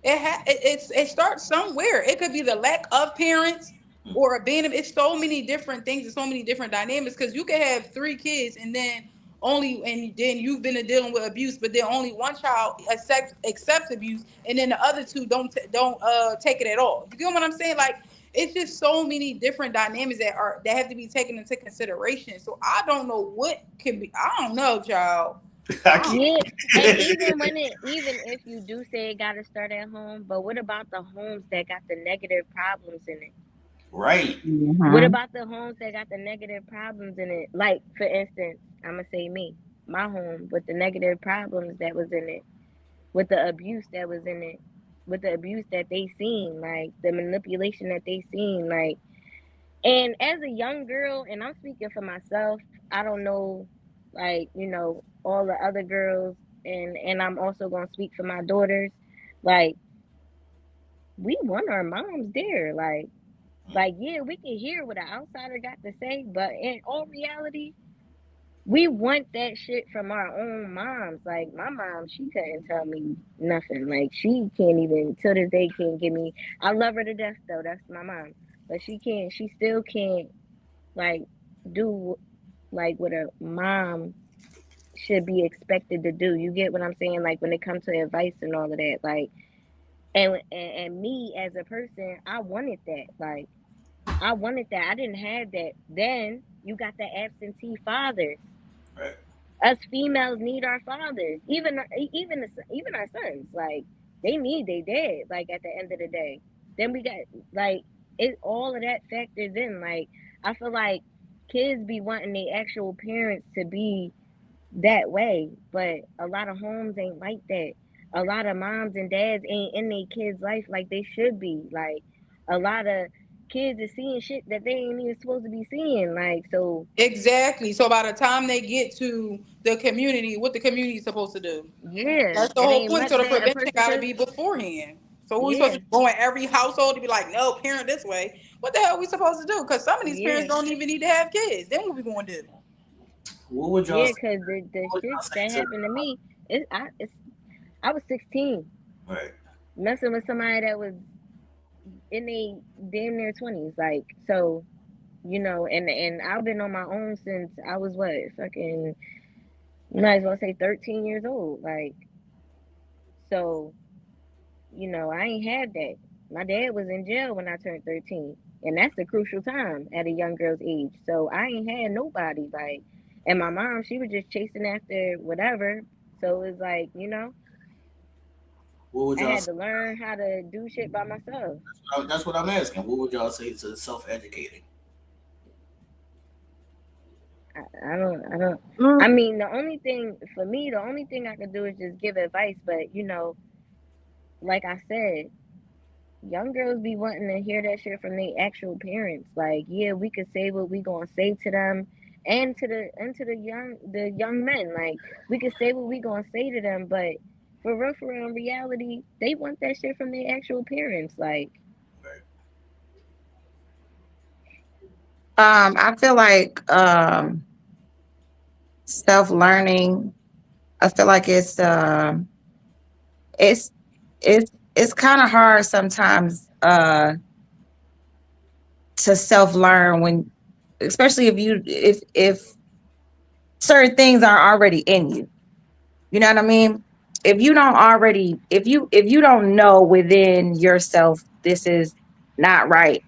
It starts somewhere. It could be the lack of parents or abandonment. It's so many different things and so many different dynamics, because you can have 3 kids and then you've been dealing with abuse, but then only one child accepts abuse, and then the other 2 don't take it at all. You get what I'm saying? Like, it's just so many different dynamics that have to be taken into consideration. So I don't know what can be. I don't know, child. Yeah, and even if you do say it gotta start at home, but what about the homes that got the negative problems in it? Right. Mm-hmm. What about the homes that got the negative problems in it? Like, for instance, I'm gonna say my home with the negative problems that was in it, with the abuse that was in it, with the abuse that they seen, like the manipulation that they seen, like. And as a young girl, and I'm speaking for myself, I don't know, like, all the other girls, and I'm also going to speak for my daughters. Like, we want our moms there. Like, yeah, we can hear what an outsider got to say, but in all reality, we want that shit from our own moms. Like, my mom, she couldn't tell me nothing. Like, she can't even, till this day, can't give me, I love her to death, though. That's my mom. But she still can't, like, do, like, what a mom should be expected to do. You get what I'm saying? Like, when it comes to advice and all of that. Like, and me as a person, I wanted that. Like, I wanted that. I didn't have that. Then you got the absentee fathers. Right. Us females need our fathers. Even our sons. Like, they need their dad. Like, at the end of the day. Then we got, like, all of that factors in. Like, I feel like kids be wanting their actual parents to be that way, but a lot of homes ain't like that. A lot of moms and dads ain't in their kids' life like they should be. Like, a lot of kids are seeing shit that they ain't even supposed to be seeing. Like, so exactly. So by the time they get to the community, what the community is supposed to do? Yeah, that's the whole point. So the prevention got to be beforehand. So we supposed to go in every household to be like, no, parent this way. What the hell are we supposed to do? Because some of these parents don't even need to have kids. Then what we going to do? What would y'all? Yeah, because the shit that happened to me, I was 16. Right. Messing with somebody that was in their damn near 20s, like, so, and I've been on my own since I was fucking, you might as well say 13 years old, like, so, I ain't had that. My dad was in jail when I turned 13, and that's a crucial time at a young girl's age, so I ain't had nobody, like, and my mom, she was just chasing after whatever, So it's like, you know, What would I y'all had say? to learn how to do shit by myself. That's what I'm asking. What would y'all say to self-educating? I don't. Mm. I mean, the only thing for me, the only thing I could do is just give advice. But you know, like I said, young girls be wanting to hear that shit from their actual parents. Like, yeah, we could say what we gonna say to them, and to the young men. Like, we could say what we gonna say to them, but for real, in reality, they want that shit from their actual parents. Like, I feel like self-learning, I feel like it's it's kind of hard sometimes to self-learn when, especially if certain things are already in you. You know what I mean? If you don't already, if you don't know within yourself this is not right,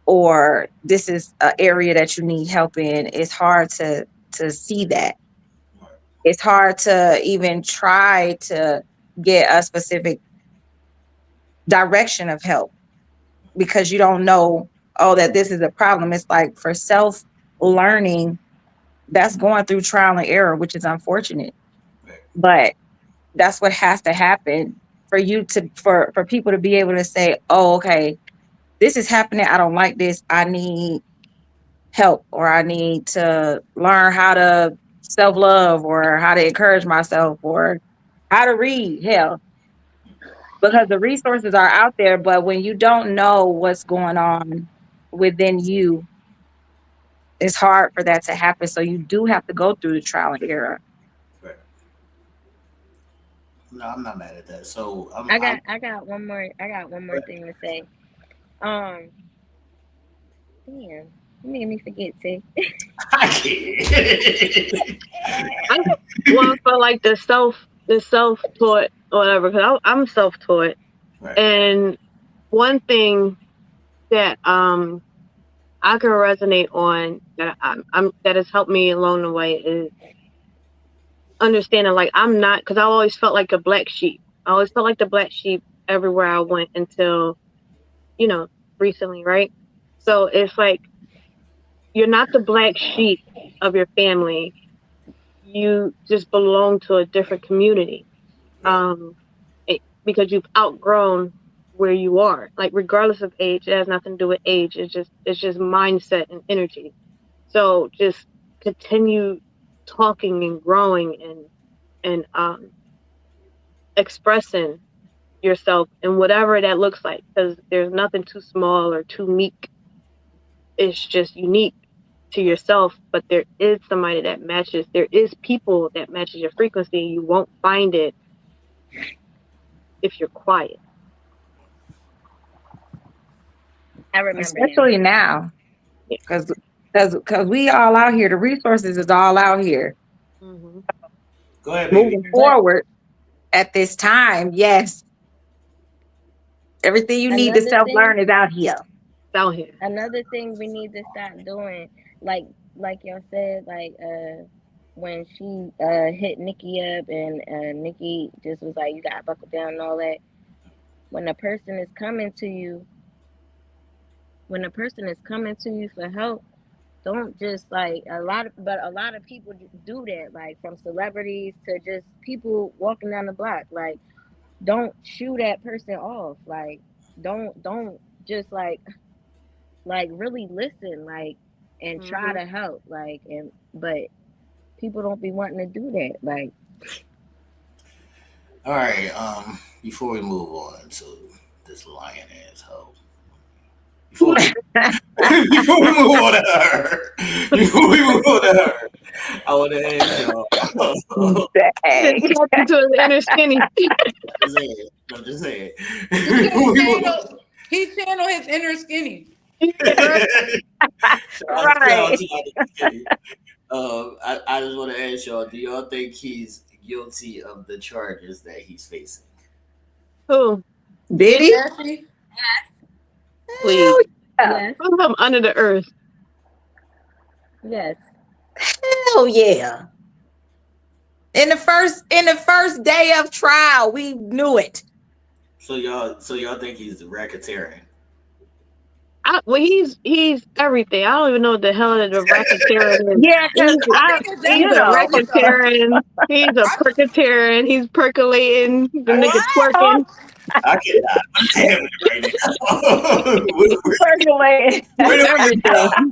or this is an area that you need help in, it's hard to see that. It's hard to even try to get a specific direction of help because you don't know, oh, that this is a problem. It's like for self learning, that's going through trial and error, which is unfortunate. But that's what has to happen for you to for people to be able to say, oh, okay, this is happening. I don't like this. I need help, or I need to learn how to self-love, or how to encourage myself, or how to read. Hell, because the resources are out there, but when you don't know what's going on within you, it's hard for that to happen. So you do have to go through the trial and error. Right. No, I'm not mad at that. So I got one more. I got one more thing to say. Um, damn, you made me forget. See. I can't. Well, for like the self taught or whatever, because I'm self taught, Right. and one thing that I can resonate on that I'm that has helped me along the way is understanding, like, I'm not, because I always felt like a black sheep. I always felt like the black sheep everywhere I went until, you know, recently, right? So it's like you're not the black sheep of your family. You just belong to a different community. Because you've outgrown where you are. Like, regardless of age, it has nothing to do with age. It's just mindset and energy. So just continue talking and growing and expressing yourself and whatever that looks like, because there's nothing too small or too meek. It's just unique to yourself, but there is somebody that matches. There is people that matches your frequency. You won't find it if you're quiet. I remember especially now, because we all out here. The resources is all out here. Mm-hmm. Go ahead, baby. Moving forward at this time, yes, everything you need to Another self-learn thing, is out here. Down here. another thing we need to stop doing, like y'all said, like when she hit Nikki up and Nikki just was like, you gotta buckle down and all that. When a person is coming to you, for help, don't just like a lot of people do that, like from celebrities to just people walking down the block. Like, don't shoo that person off. Like, don't just like really listen, like, and try Mm-hmm. to help, like, and but people don't be wanting to do that, like. All right. Before we move on to this lion ass hoe. Before we, before we move on to her. Before we move on to her. I want to ask y'all. Talking to his inner skinny. I'm just saying. He channeled his inner skinny. Right. I just want to ask y'all, do y'all think he's guilty of the charges that he's facing? Who? Diddy? Cassie? Please. Yeah. Put him under the earth. Yes. Hell yeah. In the first day of trial, we knew it. So y'all think he's a racketeering? Well, he's everything. I don't even know what the hell the racketeering is. Yeah, because He's a racketeering. He's a percolating. He's percolating. The nigga twerking. I cannot. I'm damn it right now. Percolating. Everything.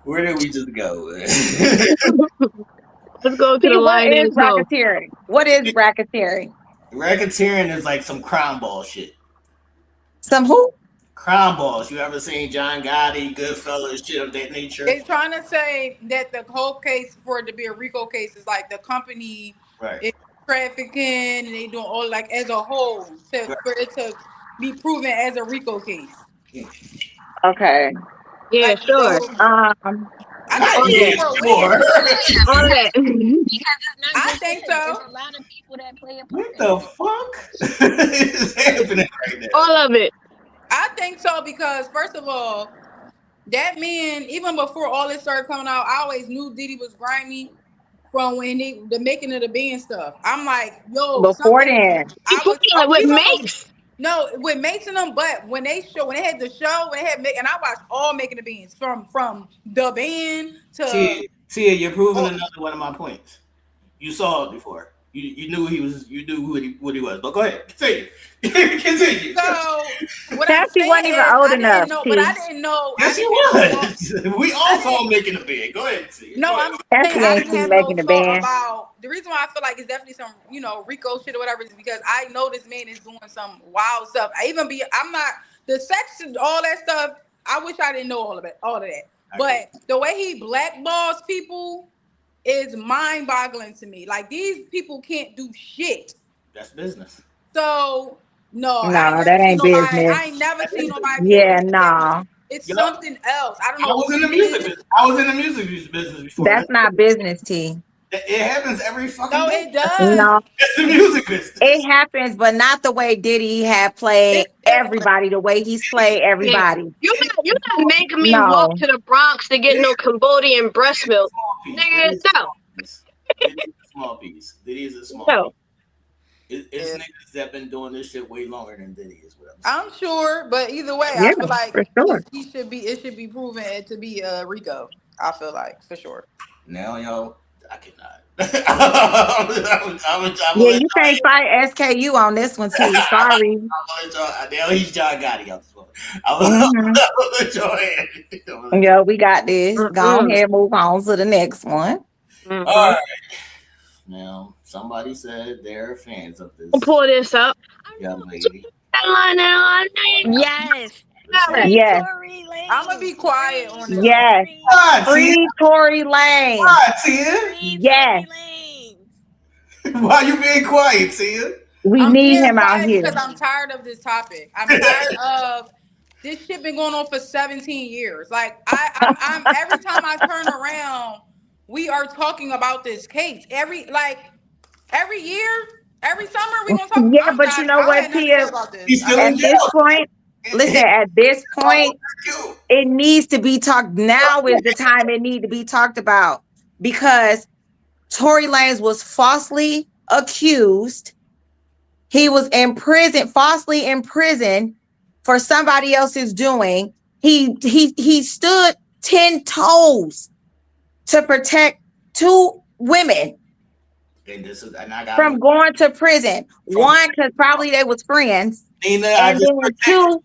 Where did we just go? Let's go to the line. What is racketeering? What is racketeering? Racketeering is like some crime ball shit. Some who? Crime balls. You ever seen John Gotti, Goodfellas, shit of that nature? They're trying to say that the whole case for it to be a RICO case is like the company is trafficking and they doing all like as a whole for it to be proven as a RICO case. Okay. Yeah, like, sure. So, I think so. There's a lot of people that play a part. What the fuck is happening right now? All of it. I think so because first of all, that man, even before all this started coming out, I always knew Diddy was grimy from when the making of the band stuff. I'm like, yo, before then, with Mace. No, with Mace and them, but when they had the show, and I watched all making the bands from the band to Tia, you're proving another one of my points. You saw it before. You knew what he was. But go ahead, continue. So what Cassie wasn't even old enough. But I didn't know. Yes, he was. We all saw him making a band. Go ahead, Tia. No, I'm saying I didn't have no thought about the reason why I feel like it's definitely some RICO shit or whatever is because I know this man is doing some wild stuff. I'm not the sex and all that stuff. I wish I didn't know all of that. But the way he blackballs people is mind-boggling to me. Like these people can't do shit. That's business. So no, that ain't business. I ain't never seen nobody. Yeah, no. It's something else. I don't know. I was in the music business before. That's not business, T. It happens every fucking No, day. it does. No, it's the music business. It happens, but not the way Diddy had played everybody. The way he's played everybody. You're not making me walk to the Bronx to get no Cambodian breast milk. Nigga, no. Diddy's a small piece. Diddy's a small piece. It's niggas that been doing this shit way longer than Diddy is. What I'm sure, but either way, I feel like it should be proven to be RICO. I feel like for sure. Now, y'all, I cannot. You can't fight SKU on this one, T. Sorry. Now he's John Gotti on this one. I'm let y'all have. Yeah, we got this. Go ahead, move on to the next one. All right. Now, somebody said they're fans of this. We'll pull this up. Young lady. Yes. Yes. I'm gonna be quiet on this. Yes. Free Tory Lanez. Yes. Why you being quiet, Tia? We need him out here. Because I'm tired of this topic. I'm tired of this shit been going on for 17 years. Like I'm every time I turn around, we are talking about this case. Every year, every summer we gonna talk. Yeah, but you know what, Tia? At this point, listen. At this point, it needs to be talked. Now is the time it needs to be talked about because Tory Lanez was falsely accused. He was falsely in prison for somebody else's doing. He stood 10 toes to protect 2 women from going to prison. One, because probably they was friends. And then 2,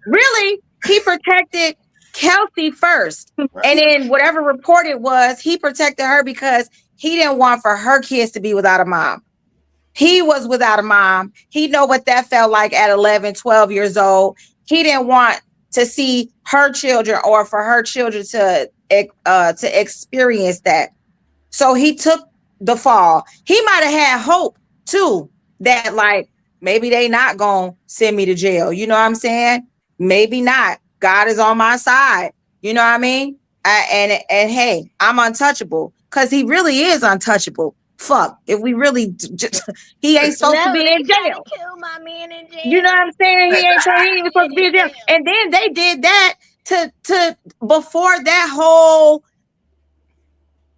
really, he protected Kelsey first. Right. And then whatever report it was, he protected her because he didn't want for her kids to be without a mom. He was without a mom. He know what that felt like at 11, 12 years old. He didn't want to see her children or for her children to experience that. So he took the fall. He might have had hope too that like maybe they not gonna send me to jail. You know what I'm saying? Maybe not. God is on my side. You know what I mean? And hey, I'm untouchable because he really is untouchable. Fuck, if we really he ain't supposed to be in jail. Kill my man in jail. You know what I'm saying? He ain't supposed to be in jail. And then they did that to before that whole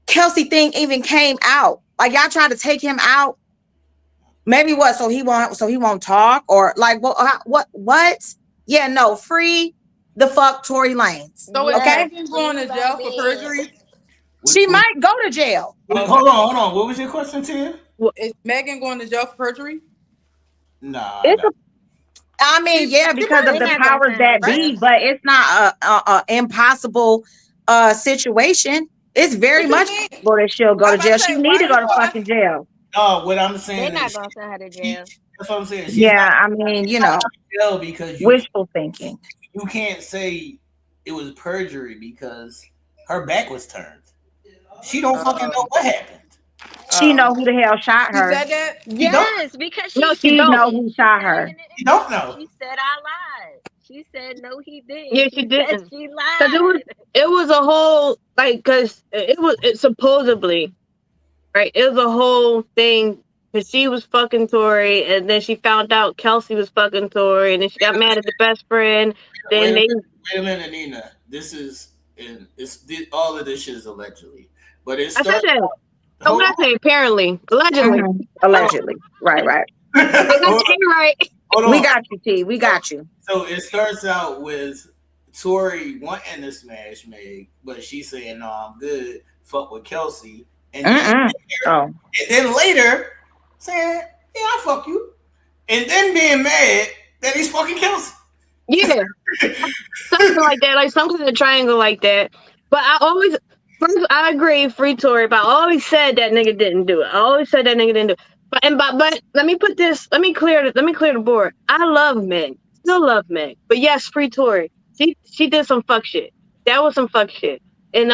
Kelsey thing even came out. Like y'all tried to take him out. Maybe what? So he won't talk, or like what? Yeah, no, free the fuck Tory Lanez. So is Okay, Megan going to jail for perjury? She might go to jail. Hold on. What was your question, Tia? Is Megan going to jail for perjury? Nah. I mean, yeah, because of the powers that be, but it's not a impossible situation. It's very much possible that she'll go to jail. She need to go to fucking jail. What I'm saying They're not is, gonna send her to jail. that's what I'm saying. I mean, you know, jail because wishful thinking. You can't say it was perjury because her back was turned. She don't fucking know what happened. She know who the hell shot her. She said that? Yes, because she know who shot her. You don't know. She said I lied. She said no, he didn't. Yeah, she didn't. She lied. Because it was a whole because it supposedly, right? It was a whole thing because she was fucking Tory, and then she found out Kelsey was fucking Tory, and then she got mad at the best friend. Then Wait a minute, Nina. All of this shit is allegedly, but it's. I said that. So what I say? Apparently, allegedly, allegedly, right. Right. We got you, T. We got you. So it starts out with Tory wanting to smash Meg, but she's saying, "No, I'm good. Fuck with Kelsey." And then later saying, "Yeah, I fuck you," and then being mad that he's fucking Kelsey. Yeah, something like that, like some kind of triangle like that. But I agree, free Tory, but I always said that nigga didn't do it. But let me clear the board. I love Meg, still love Meg, but yes, free Tory. She did some fuck shit. That was some fuck shit, and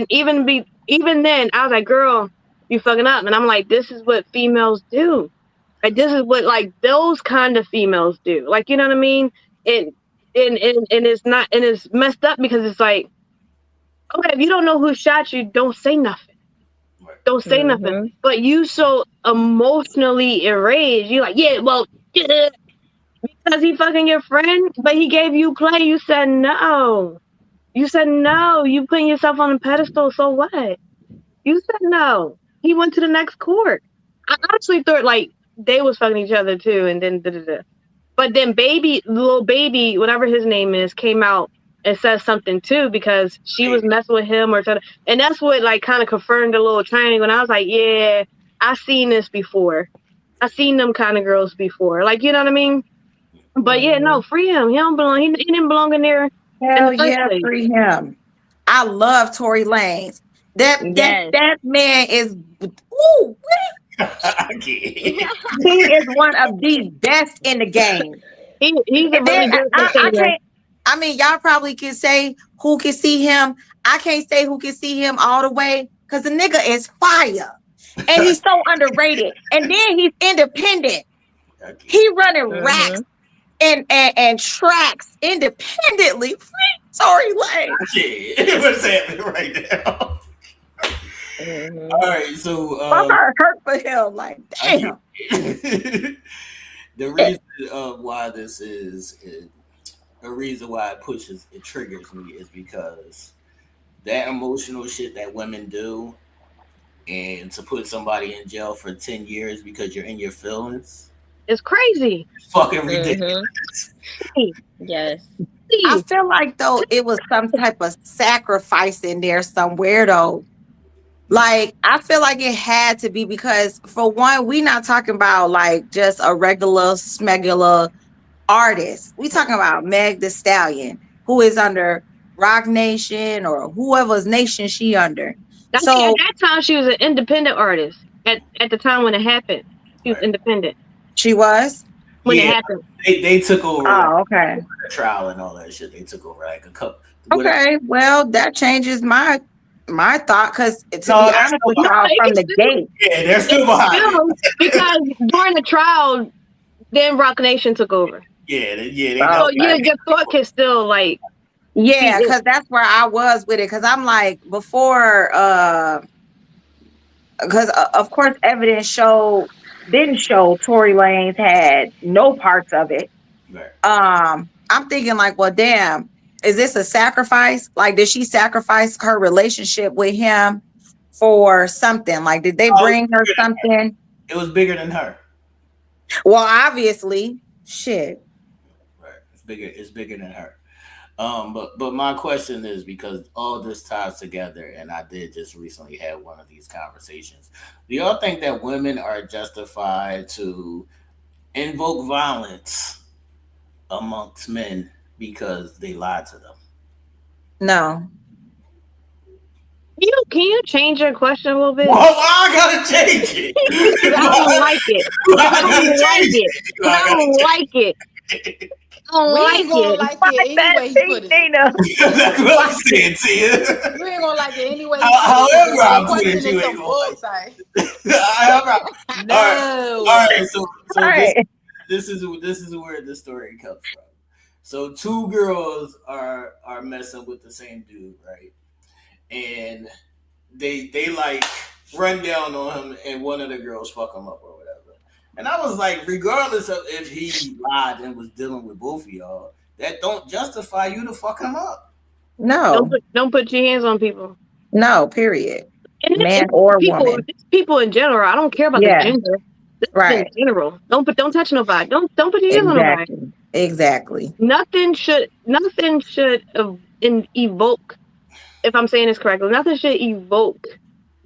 even then I was like, girl, you fucking up, and I'm like, this is what females do. Like this is what like those kind of females do. Like you know what I mean? And it's messed up because it's like, okay, if you don't know who shot you, don't say nothing. Don't say nothing. But you so emotionally enraged, you like, yeah, well, because he fucking your friend, but he gave you play. You said no. You putting yourself on a pedestal. So what? You said no. He went to the next court. I honestly thought like they was fucking each other too, and then But then little baby, whatever his name is, came out and said something too because she was messing with him or something. And that's what like kind of confirmed the little triangle. And I was like, yeah, I've seen this before. I've seen them kind of girls before. Like, you know what I mean? But yeah, no, free him. He don't belong. He didn't belong in there. Hell yeah, free him. I love Tory Lanez. That man is he is one of the best in the game. He's a really good I mean, y'all probably can say who can see him. I can't say who can see him all the way because the nigga is fire. And he's so underrated. And then he's independent. He running racks and tracks independently. Free Tory Lanez. What's happening right now? All right, so my heart hurt for him. Like, damn. The reason why this is the reason why it triggers me is because that emotional shit that women do, and to put somebody in jail for 10 years because you're in your feelings, it's crazy. It's fucking ridiculous. Yes. I feel like though it was some type of sacrifice in there somewhere though. Like I feel like it had to be because for one, we not talking about like just a regular smegular artist. We talking about Meg Thee Stallion, who is under Rock Nation or whoever's nation she under. At that time, she was an independent artist. At the time when it happened, she was independent. She was when it happened. They took over. Oh, okay. The trial and all that shit. They took over like a couple. Okay, well that changes my thought because to be honest with y'all from the gate. Yeah, they're still behind. Because during the trial, then Rock Nation took over. Yeah. So your thought can still like. Yeah, because that's where I was with it. Because I'm like before, because of course evidence didn't show Tory Lanez had no parts of it. Right. I'm thinking like, well, damn, is this a sacrifice? Like, did she sacrifice her relationship with him for something? Like, did they bring her something? It was bigger than her. Well, obviously, shit. Right. It's bigger than her. But my question is, because all this ties together, and I did just recently have one of these conversations. Do y'all think that women are justified to invoke violence amongst men because they lied to them? No. Can you change your question a little bit? Well, I gotta change it. I don't like it. I don't like it. I don't like it. We ain't gonna like it any way you put it. That's what I'm saying, Tia. We ain't gonna like it any way you However, I put put it. it, you ain't gonna like it. No. All right. So Right. this is where the story comes from. So two girls are messing with the same dude, right? And they like run down on him, and one of the girls fuck him up or whatever. And I was like, regardless of if he lied and was dealing with both of y'all, that don't justify you to fuck him up. No. Don't put your hands on people. No, period. And Man or people, woman. it's people in general. I don't care about the gender. This Right. in general. Don't touch nobody. Don't put your hands on nobody. Exactly. Nothing should evoke, if I'm saying this correctly, nothing should evoke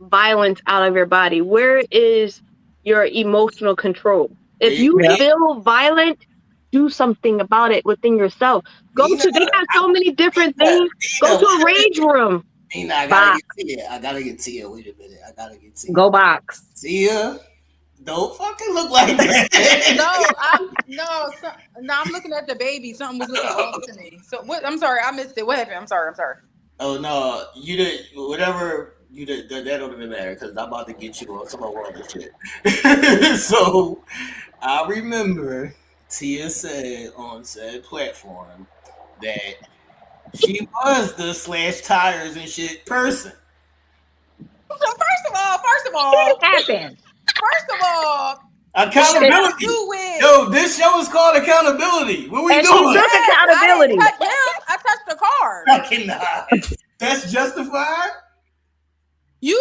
violence out of your body. Where is your emotional control? If you feel violent, do something about it within yourself. They got so many different things. Go to a rage room. I gotta get Tia. Wait a minute. I gotta get Tia. Go box. Tia, don't fucking look like that. I'm looking at the baby. Something was looking off to me. So what? I'm sorry, I missed it. What happened? I'm sorry. Oh no, you did whatever you did. That don't even matter because I'm about to get you on some other shit. So I remember Tia said on said platform that she was the slash tires and shit person. So first of all, what happened? First of all, accountability. Yo, this show is called accountability. What we doing? She took accountability. I didn't touch him. I touched the car. I cannot. That's justified. Did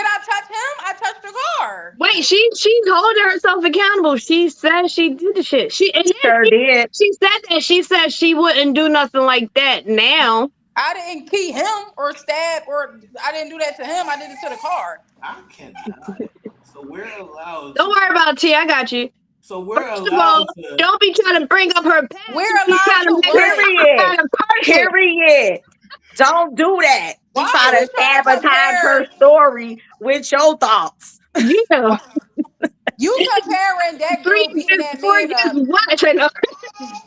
I touch him? I touched the car. Wait, she's holding herself accountable. She said she did the shit. She did. She said that. She said she wouldn't do nothing like that. Now I didn't key him or stab or I didn't do that to him. I did it to the car. I cannot. So we're allowed. Don't worry about it, T. I got you. So we're First allowed of all, to. don't be trying to bring up her past. We're allowed to. Period. Don't do that. You try to sabotage her story with your thoughts. Yeah. You comparing that girl beating that man up.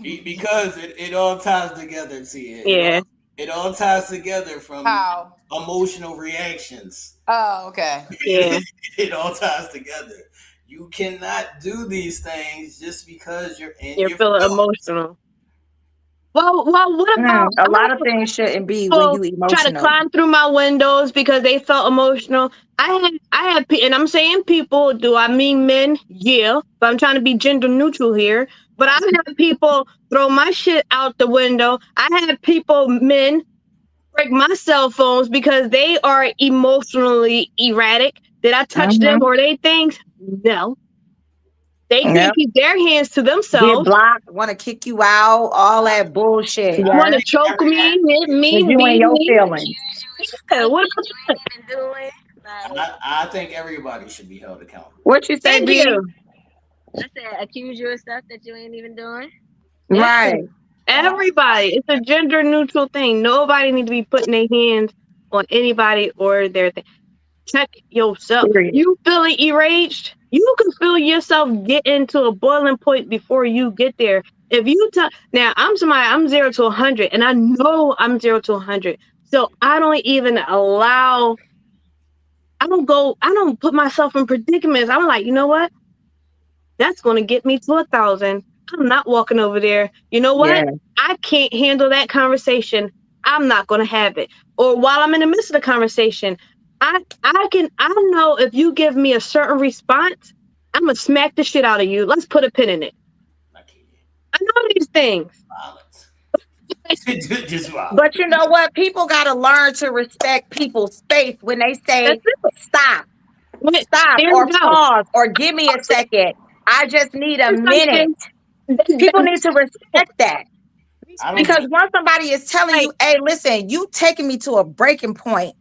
Because it all ties together, Tia. Yeah. It all ties together from How? Emotional reactions. Oh, okay. Yeah. It all ties together. You cannot do these things just because you're feeling emotional. Well, what about a lot of things shouldn't be when you emotional. Try to climb through my windows because they felt emotional. I had, and I'm saying people. Do I mean men? Yeah, but I'm trying to be gender neutral here. But I had people throw my shit out the window. I had men break my cell phones because they are emotionally erratic. Did I touch them or they things? No. They can keep their hands to themselves. Get blocked, want to kick you out, all that bullshit. Want to choke me, hit me, you and your feelings. Yeah, what about that? I think everybody should be held accountable. What you say, B? I said accuse you of stuff that you ain't even doing. Right. Everybody. It's a gender neutral thing. Nobody needs to be putting their hands on anybody or their thing. Check yourself. You feeling enraged? You can feel yourself get into a boiling point before you get there. If you now, I'm 0 to 100, and I know I'm 0 to 100. So I don't even allow. I don't put myself in predicaments. I'm like, you know what? That's going to get me to 1,000. I'm not walking over there. You know what? Yeah. I can't handle that conversation. I'm not going to have it. Or while I'm in the midst of the conversation, I know if you give me a certain response, I'm going to smack the shit out of you. Let's put a pin in it. I know these things. Just wow. But you know what? People got to learn to respect people's space when they say stop, or pause, or give me a second. I just need a minute. People need to respect that. Because once somebody is telling you, hey, listen, you taking me to a breaking point.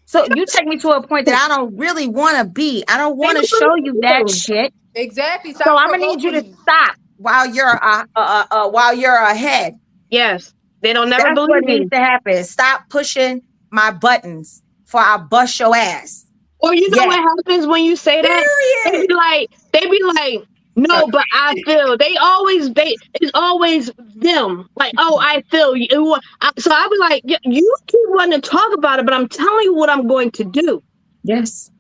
So you take me to a point that I don't really want to be. I don't want to show you that shit. Exactly. So I'm gonna need you to stop while you're ahead. Yes. They don't never That's believe what me. needs to happen. Stop pushing my buttons for I bust your ass. Or you know what happens when you say that? They be like, no, but I feel. It's always them. Like, oh, I feel you. So I be like, you keep wanting to talk about it, but I'm telling you what I'm going to do. Yes.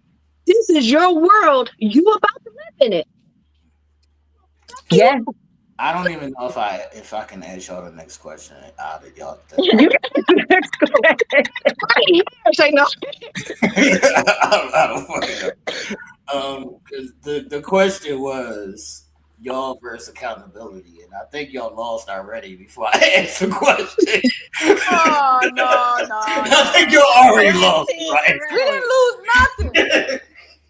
This is your world. You about to live in it. Yeah. I don't even know if I can ask y'all the next question out of y'all. Say no. I don't fucking know. Because the question was y'all versus accountability, and I think y'all lost already before I asked the question. Oh no! I think y'all already lost, right? We didn't lose nothing.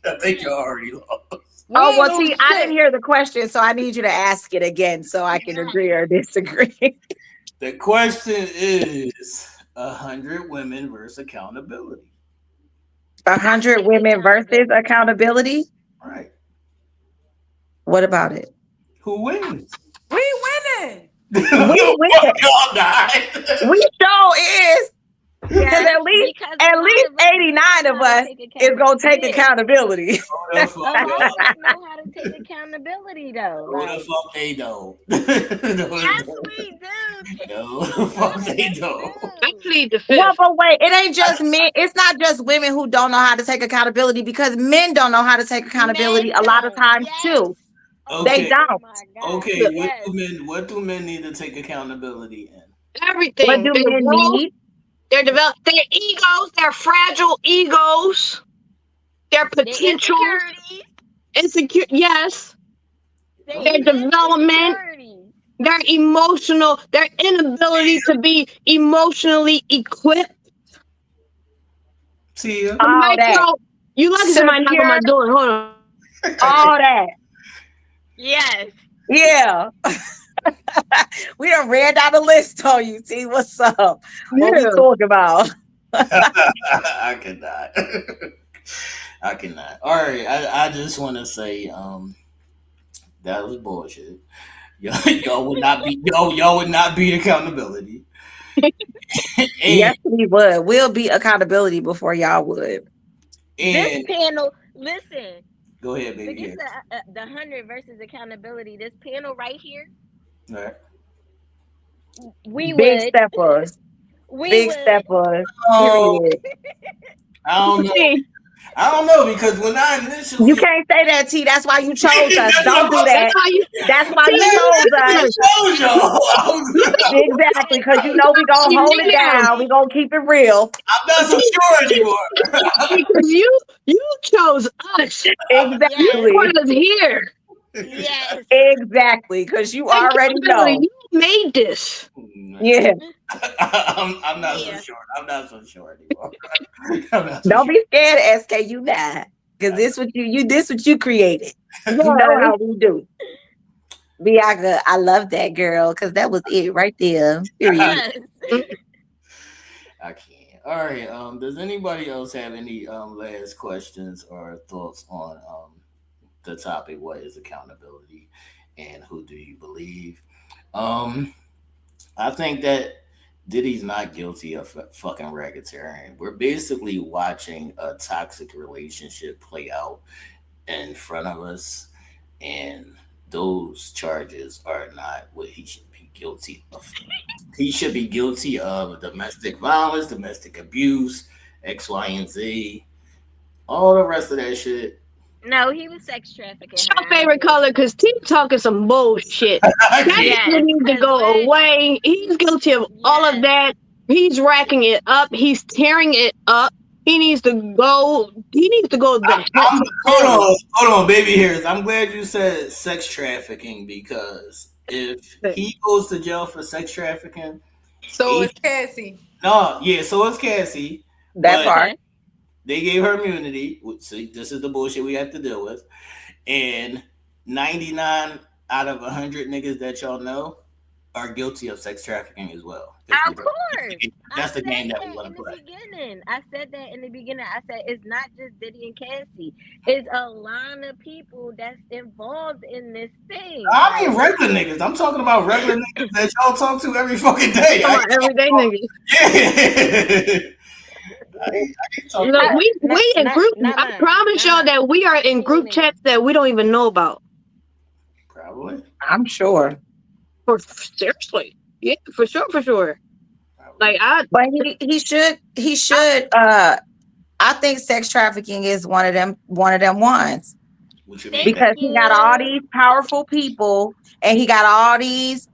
I think y'all already lost. Oh, well, see, I didn't hear the question, so I need you to ask it again so I can agree or disagree. The question is 100 women versus accountability. 100 women versus accountability? Right. What about it? Who wins? We winning. We winning. Y'all died. We sure is. Because at least 89 of us is gonna take accountability. A lot of us know how to take accountability, though. Who the fuck they don't? Yes, we do. No, the fuck they don't. I plead the fifth. Well, but wait, it ain't just men. It's not just women who don't know how to take accountability, because men don't know how to take accountability a lot of times too. Okay. They don't. Okay, what do men need to take accountability in? Everything. What do men need? They're developed. Their egos. Their fragile egos. Their potential. Insecure. Yes. Their development. Their emotional. Their inability to be emotionally equipped. See all that. You like somebody knocking on my door. Hold on. All that. Yes. Yeah. We done read down the list on you. See what's up? What we talking about? I cannot. I cannot. All right. I just want to say that was bullshit. Y'all would not be accountability. Yes, we would. We'll be accountability before y'all would. This panel, listen. Go ahead, baby. Forget the 100 versus accountability. This panel right here. All right. We big would. steppers. Big steppers. Period. I don't know, because when I initially... You can't say that, T. That's why you chose us. Don't do that. That's why you chose us. Exactly, because you know we gonna hold it down. We gonna keep it real. I'm not so sure anymore. Because you chose us. Exactly. You put us here. Yes. Exactly, because you already know. You made this. Yeah. I'm not so sure. I'm not so sure anymore. Don't be scared, SK. You not, because this what you created. You know how we do. Bianca, I love that girl, because that was it right there. Period. I can't. All right. Does anybody else have any last questions or thoughts on the topic? What is accountability, and who do you believe? I think that Diddy's not guilty of fucking racketeering. We're basically watching a toxic relationship play out in front of us, and those charges are not what he should be guilty of. He should be guilty of domestic violence, domestic abuse, X, Y, and Z, all the rest of that shit. No, he was sex trafficking. It's your favorite color, because Team talking some bullshit. That needs to go away. He's guilty of all of that. He's racking it up. He's tearing it up. He needs to go. Hold on, baby hairs. I'm glad you said sex trafficking, because if he goes to jail for sex trafficking, So it's Cassie. No, yeah, so it's Cassie. That But part. they gave her immunity. See, this is the bullshit we have to deal with. And 99 out of 100 niggas that y'all know are guilty of sex trafficking as well. Of course. That's the game that we in want to the play. beginning. I said that in the beginning. I said it's not just Diddy and Cassie. It's a line of people that's involved in this thing. I mean regular niggas. I'm talking about regular niggas that y'all talk to every fucking day. Everyday niggas. Yeah. We in group. I promise y'all that we are in group chats that we don't even know about. Probably. I'm sure. Seriously. Yeah, for sure. Like but he should I think sex trafficking is one of them ones. Because he got all these powerful people and he got all these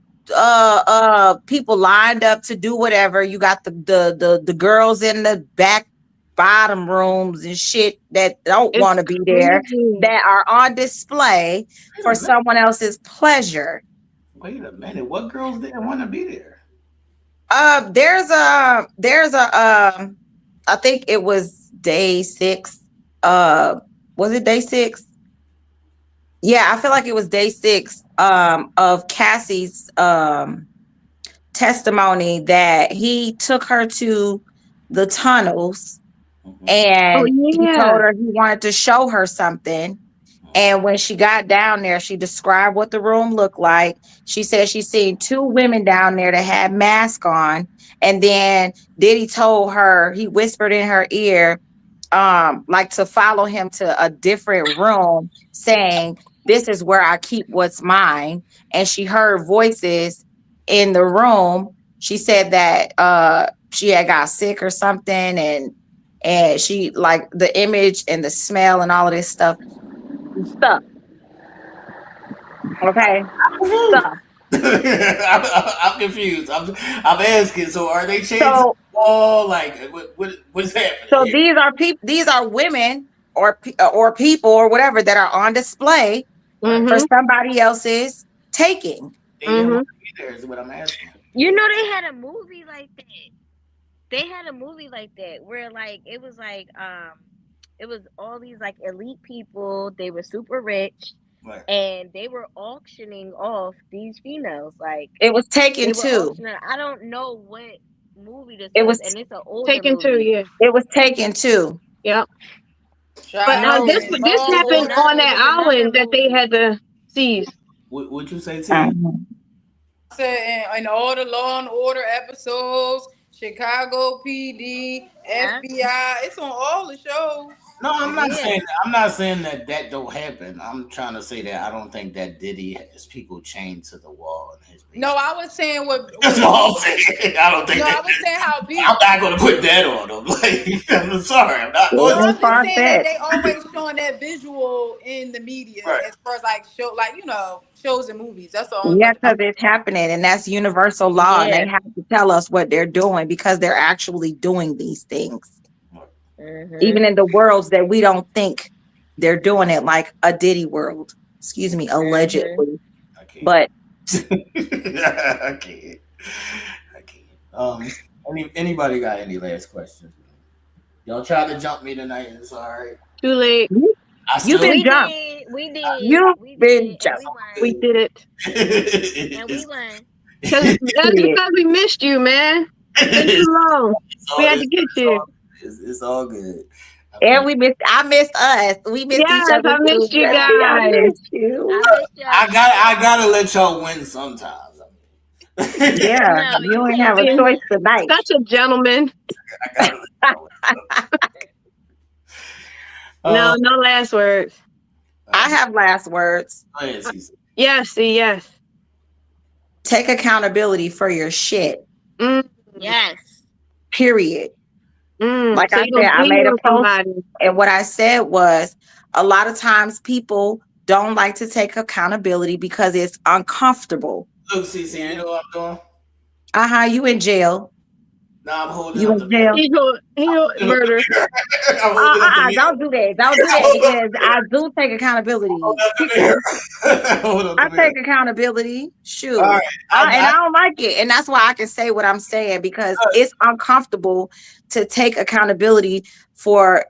people lined up to do whatever. You got the girls in the back bottom rooms and shit that don't want to be there, that are on display for someone else's pleasure. Wait a minute, what girls didn't want to be there? There's a I think it was day 6. Was it day 6? Yeah, I feel like it was day 6 of Cassie's testimony that he took her to the tunnels and he told her he wanted to show her something. And when she got down there, she described what the room looked like. She said she seen 2 women down there that had masks on. And then Diddy told her, he whispered in her ear, like to follow him to a different room, saying, "This is where I keep what's mine." And she heard voices in the room. She said that she had got sick or something, and she like the image and the smell and all of this stuff. Okay. Stuff. I'm confused. I'm asking. So are they changing the wall? Like what's happening? So these are women or people or whatever that are on display for somebody else's taking. They didn't want to be there is what I'm asking. You know, they had a movie like that. They had a movie like that where like it was all these like elite people. They were super rich. Right. And they were auctioning off these females. Like it was Taken 2. I don't know what movie this was, and it's an older Taken movie. 2, yeah. It was Taken 2. Yep. But this happened on that island that they had to seize. What'd you say, Tim? Said in all the Law and Order episodes, Chicago PD, FBI, it's on all the shows. No, I'm not saying that. I'm not saying that don't happen. I'm trying to say that I don't think that Diddy has people chained to the wall in his basement. No, I was saying what. That's all I'm saying. I don't think. No, I was saying how people. I'm not going to put that on them. Like, I'm sorry, I'm not. No, I'm just saying that they always showing that visual in the media as far as like shows and movies. That's all. Yeah, because it's happening, and that's universal law, and they have to tell us what they're doing because they're actually doing these things. Even in the worlds that we don't think they're doing it, like a Diddy world. Excuse me, allegedly. But I can't. Anybody got any last questions? Y'all tried to jump me tonight. It's all right. Too late. You've been jumped. We did. You've been jumped. We did it. And we won. That's because we missed you, man. It's been too long. We had to get you. It's all good. And I missed us. We missed each other. I missed you guys. I missed you. I gotta let y'all win sometimes. Yeah, you don't have a choice tonight. Such a gentleman. No last words. I have last words. Yes. Take accountability for your shit. Yes. Period. Like I said, I made a post, and what I said was a lot of times people don't like to take accountability because it's uncomfortable. Look, CC, you know what I'm doing? You in jail. Nah, I'm holding You up in the jail? mirror. He murder. I'm holding up the mirror. Don't do that. Don't do that because I do take accountability. Hold up I the mirror. take accountability. Shoot. All right. And I don't like it. And that's why I can say what I'm saying because it's uncomfortable to take accountability for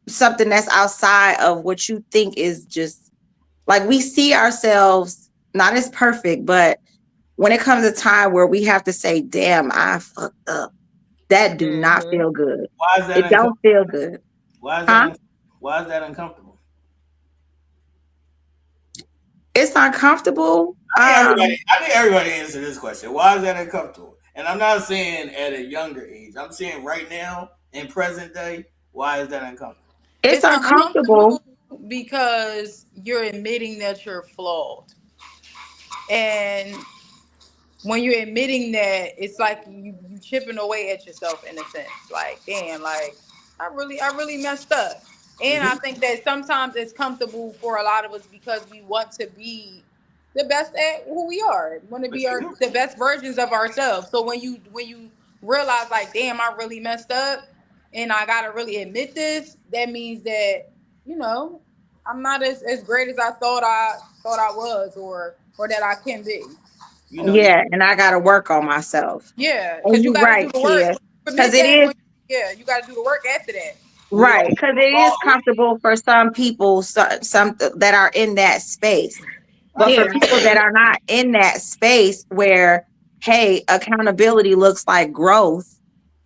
something that's outside of what you think is just like we see ourselves not as perfect, but when it comes a time where we have to say, damn, I fucked up, that do not feel good. Why is that It don't feel good. Why is that why is that uncomfortable? It's uncomfortable. I think everybody answer this question. Why is that uncomfortable? And I'm not saying at a younger age. I'm saying right now in present day. Why is that uncomfortable? It's uncomfortable because you're admitting that you're flawed, and when you're admitting that, it's like you chipping away at yourself in a sense. Like, damn, like I really messed up. And I think that sometimes it's comfortable for a lot of us because we want to be the best at who we are. We want to be the best versions of ourselves. So when you realize like, damn, I really messed up and I gotta really admit this, that means that, you know, I'm not as great as I thought I was or that I can be. You know, yeah, and I gotta work on myself. Yeah, because you gotta do the work. Because it is. You gotta do the work after that. Right, because it is comfortable for some people, some that are in that space. But for people that are not in that space where, hey, accountability looks like growth,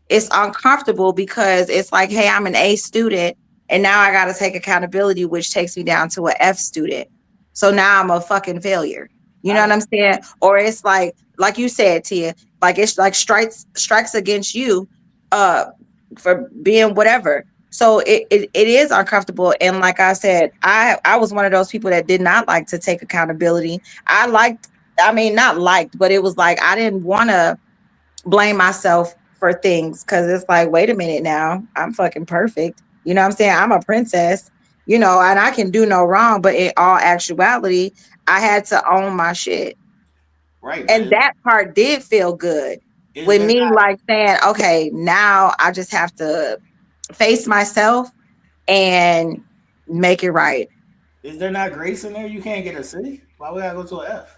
it's uncomfortable because it's like, hey, I'm an A student and now I got to take accountability, which takes me down to an F student. So now I'm a fucking failure. You know what I'm saying? Or it's like you said, Tia, like it's like strikes against you for being whatever. So it is uncomfortable. And like I said, I was one of those people that did not like to take accountability. Not liked, but it was like I didn't want to blame myself for things because it's like, wait a minute now, I'm fucking perfect. You know what I'm saying? I'm a princess, you know, and I can do no wrong. But in all actuality, I had to own my shit. Right. And that part did feel good with me, like saying, okay, now I just have to face myself and make it right. Is there not grace in there? You can't get a C? Why would I go to an F?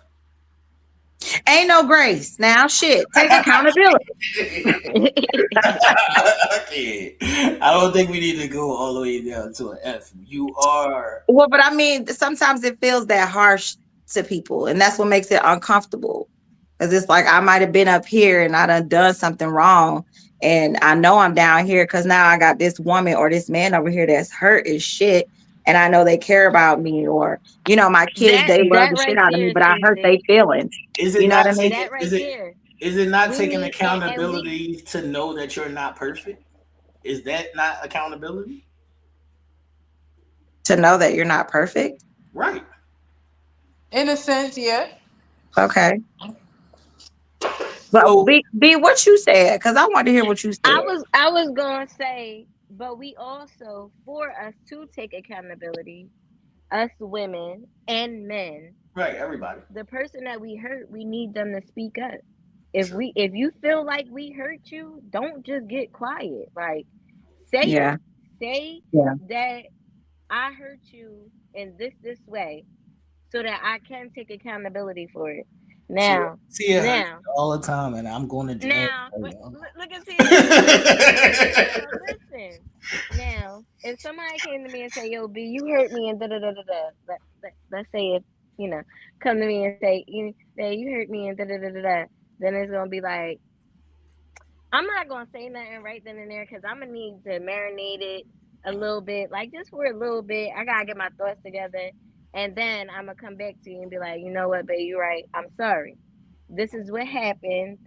Ain't no grace. Now shit. Take accountability. I don't think we need to go all the way down to an F. You are well, but I mean, sometimes it feels that harsh to people, and that's what makes it uncomfortable. Because it's like I might have been up here and I done something wrong. And I know I'm down here because now I got this woman or this man over here that's hurt as shit. And I know they care about me, or, you know, my kids, they love the shit out of me, but I hurt their feelings. Is it you know not what I mean? Is it not taking accountability to know that you're not perfect? Is that not accountability? To know that you're not perfect? Right. In a sense, yeah. Okay. But B, what you said, because I want to hear what you said. I was gonna say, but we also, for us to take accountability, us women and men, right, everybody, the person that we hurt, we need them to speak up. If you feel like we hurt you, don't just get quiet. Like say that I hurt you in this way, so that I can take accountability for it. Now, all the time, and I'm going to jail. Now, look at Ciara. Listen. Now, if somebody came to me and say, "Yo, B, you hurt me," and let's say if come to me and say, "You hurt me," and then it's gonna be like, I'm not gonna say nothing right then and there because I'm gonna need to marinate it a little bit, like just for a little bit. I gotta get my thoughts together. And then I'm going to come back to you and be like, you know what, babe, you're right. I'm sorry. This is what happened.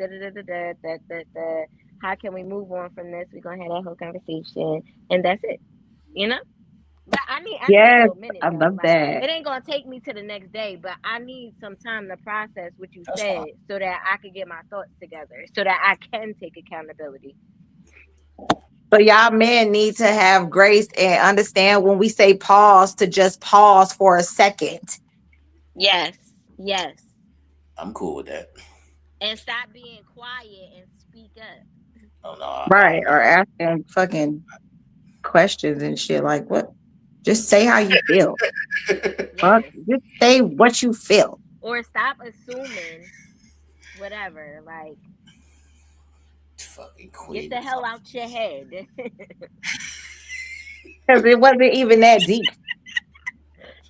How can we move on from this? We're going to have that whole conversation. And that's it. You know? But I need yes, a minute. I love that. It ain't going to take me to the next day, but I need some time to process what you said so that I can get my thoughts together, so that I can take accountability. But y'all men need to have grace and understand when we say pause, to just pause for a second. Yes. I'm cool with that. And stop being quiet and speak up. Oh no, Right. Or asking fucking questions and shit. Like what? Just say how you feel. Fuck. Yes. Just say what you feel. Or stop assuming whatever. Like, fucking get queen. the hell out your head. Because it wasn't even that deep.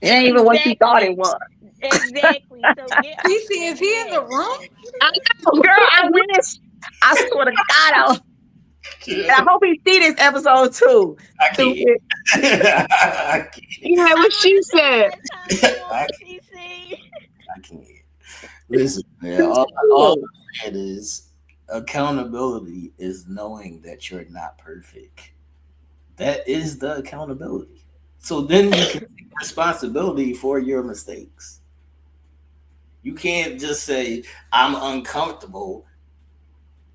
It ain't even what you thought it was. Exactly. So get out Cece, your is he in the head. room? Like, I know, girl. I wish. I swear to God, and I hope he see this episode too. I can't. I can't. Yeah, what she said. I can't. Listen, man. All I'm saying is accountability is knowing that you're not perfect. That is the accountability. So then you can take responsibility for your mistakes. You can't just say, I'm uncomfortable,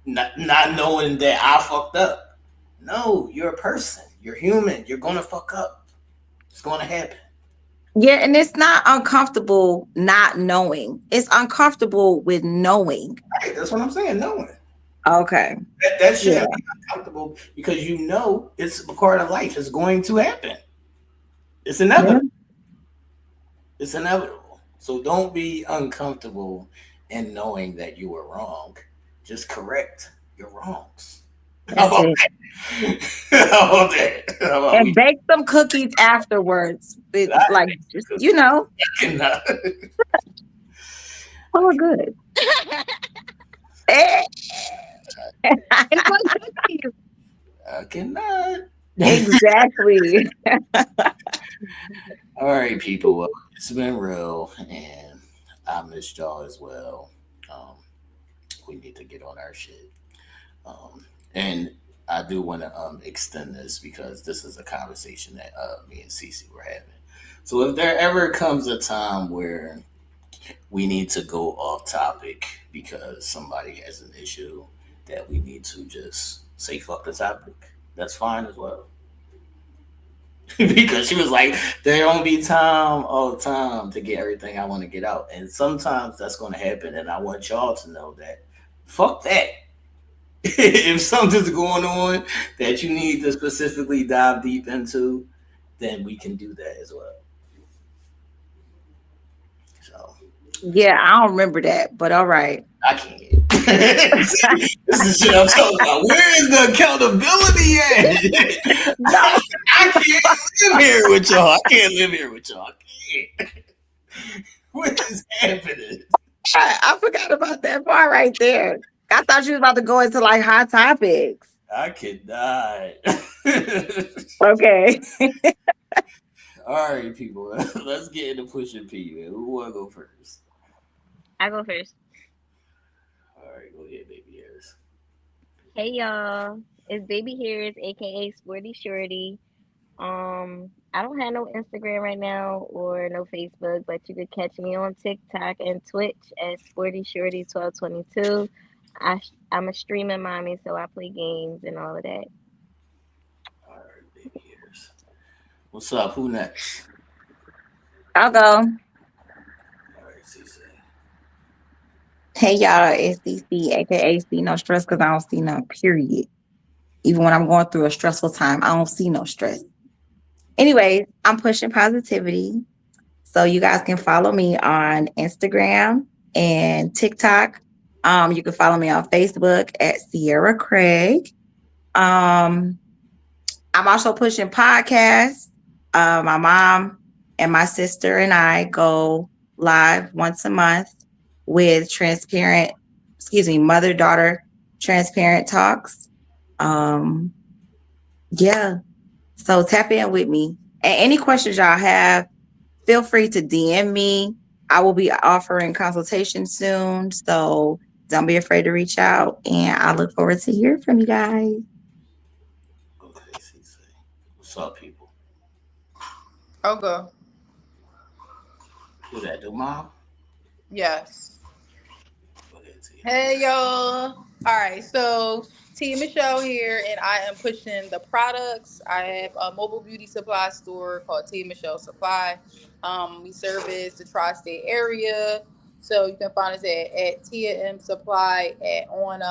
not knowing that I fucked up. No, you're a person. You're human. You're going to fuck up. It's going to happen. Yeah, and it's not uncomfortable not knowing. It's uncomfortable with knowing. Right, that's what I'm saying, knowing. Okay. That shouldn't be uncomfortable because you know it's a part of life. It's going to happen. It's inevitable. Yeah. It's inevitable. So don't be uncomfortable in knowing that you were wrong. Just correct your wrongs. How about that? And bake some cookies afterwards. Like, just, you know. Oh, good. I cannot. Exactly. All right, people. Well, it's been real, and I missed y'all as well. We need to get on our shit. And I do want to extend this because this is a conversation that me and Cece were having. So if there ever comes a time where we need to go off topic because somebody has an issue that we need to just say fuck the topic, that's fine as well. Because she was like, there don't be time all the time to get everything I want to get out. And sometimes that's going to happen. And I want y'all to know that fuck that. If something's going on that you need to specifically dive deep into, then we can do that as well. So yeah, I don't remember that, but all right. I can't. This is shit I'm talking about. Where is the accountability at? No. I can't live here with y'all. I can't live here with y'all. I can't. What is happening? I forgot about that part right there. I thought you was about to go into like hot topics. I cannot. Okay. All right, people. Let's get into pushing P. Man. Who want to go first? I go first. All right, go ahead, baby hairs. Hey y'all, it's Baby Hairs, aka Sporty Shorty. I don't have no Instagram right now or no Facebook, but you could catch me on TikTok and Twitch at Sporty Shorty 1222. I'm a streaming mommy, so I play games and all of that. All right, baby hairs. What's up? Who next? I'll go. All right, Cece. Hey y'all, it's DC, aka CNoStress, because I don't see no period. Even when I'm going through a stressful time, I don't see no stress. Anyway, I'm pushing positivity. So you guys can follow me on Instagram and TikTok. You can follow me on Facebook at Ciara Craig. I'm also pushing podcasts. My mom and my sister and I go live once a month with mother-daughter transparent talks. Yeah. So tap in with me. And any questions y'all have, feel free to DM me. I will be offering consultation soon. So don't be afraid to reach out. And I look forward to hearing from you guys. Okay, Cece. What's up, people? I'll go. Who that do, Mom? Yes. Hey, y'all. All right, so Team Michelle here, and I am pushing the products. I have a mobile beauty supply store called Team Michelle Supply. We service the tri-state area, so you can find us at Tia M Supply on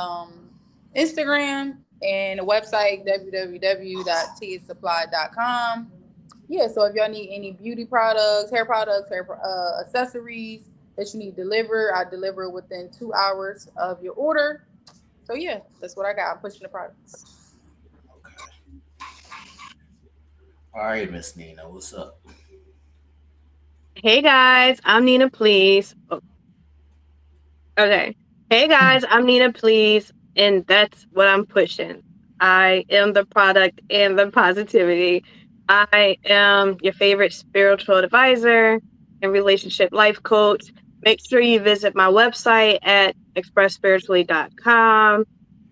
Instagram, and the website www.tsupply.com. Yeah, so if y'all need any beauty products, hair accessories that you need delivered, I deliver within 2 hours of your order. So yeah, that's what I got. I'm pushing the products. Okay. All right, Miss Nina, what's up? Hey guys, I'm Nina Pleazz. Oh. Okay. Hey guys, I'm Nina Pleazz, and that's what I'm pushing. I am the product and the positivity. I am your favorite spiritual advisor and relationship life coach. Make sure you visit my website at expressspiritually.com.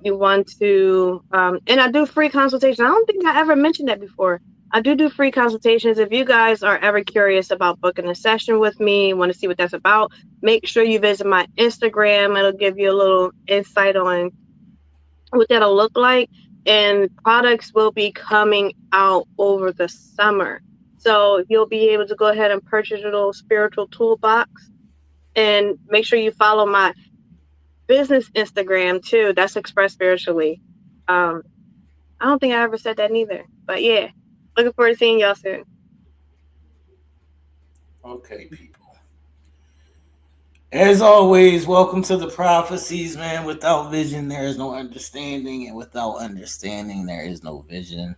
You want to, and I do free consultations. I don't think I ever mentioned that before. I do free consultations. If you guys are ever curious about booking a session with me, want to see what that's about, make sure you visit my Instagram. It'll give you a little insight on what that'll look like. And products will be coming out over the summer. So you'll be able to go ahead and purchase your little spiritual toolbox. And make sure you follow my business Instagram too. That's Express Spiritually. I don't think I ever said that neither. But yeah, looking forward to seeing y'all soon. Okay, people. As always, welcome to the prophecies, man. Without vision, there is no understanding, and without understanding, there is no vision.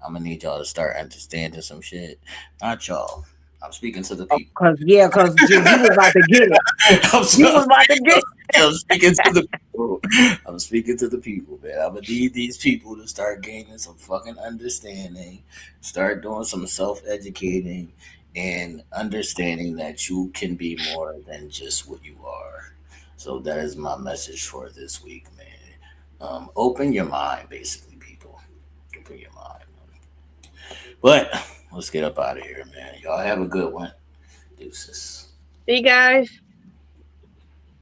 I'm gonna need y'all to start understanding some shit. Not y'all. I'm speaking to the people. Cause you was about to get it. You was about to get it. I'm speaking to the people. I'm speaking to the people, man. I'm gonna need these people to start gaining some fucking understanding, start doing some self-educating, and understanding that you can be more than just what you are. So that is my message for this week, man. Open your mind, basically, people. Open your mind. But let's get up out of here, man. Y'all have a good one. Deuces. See you guys.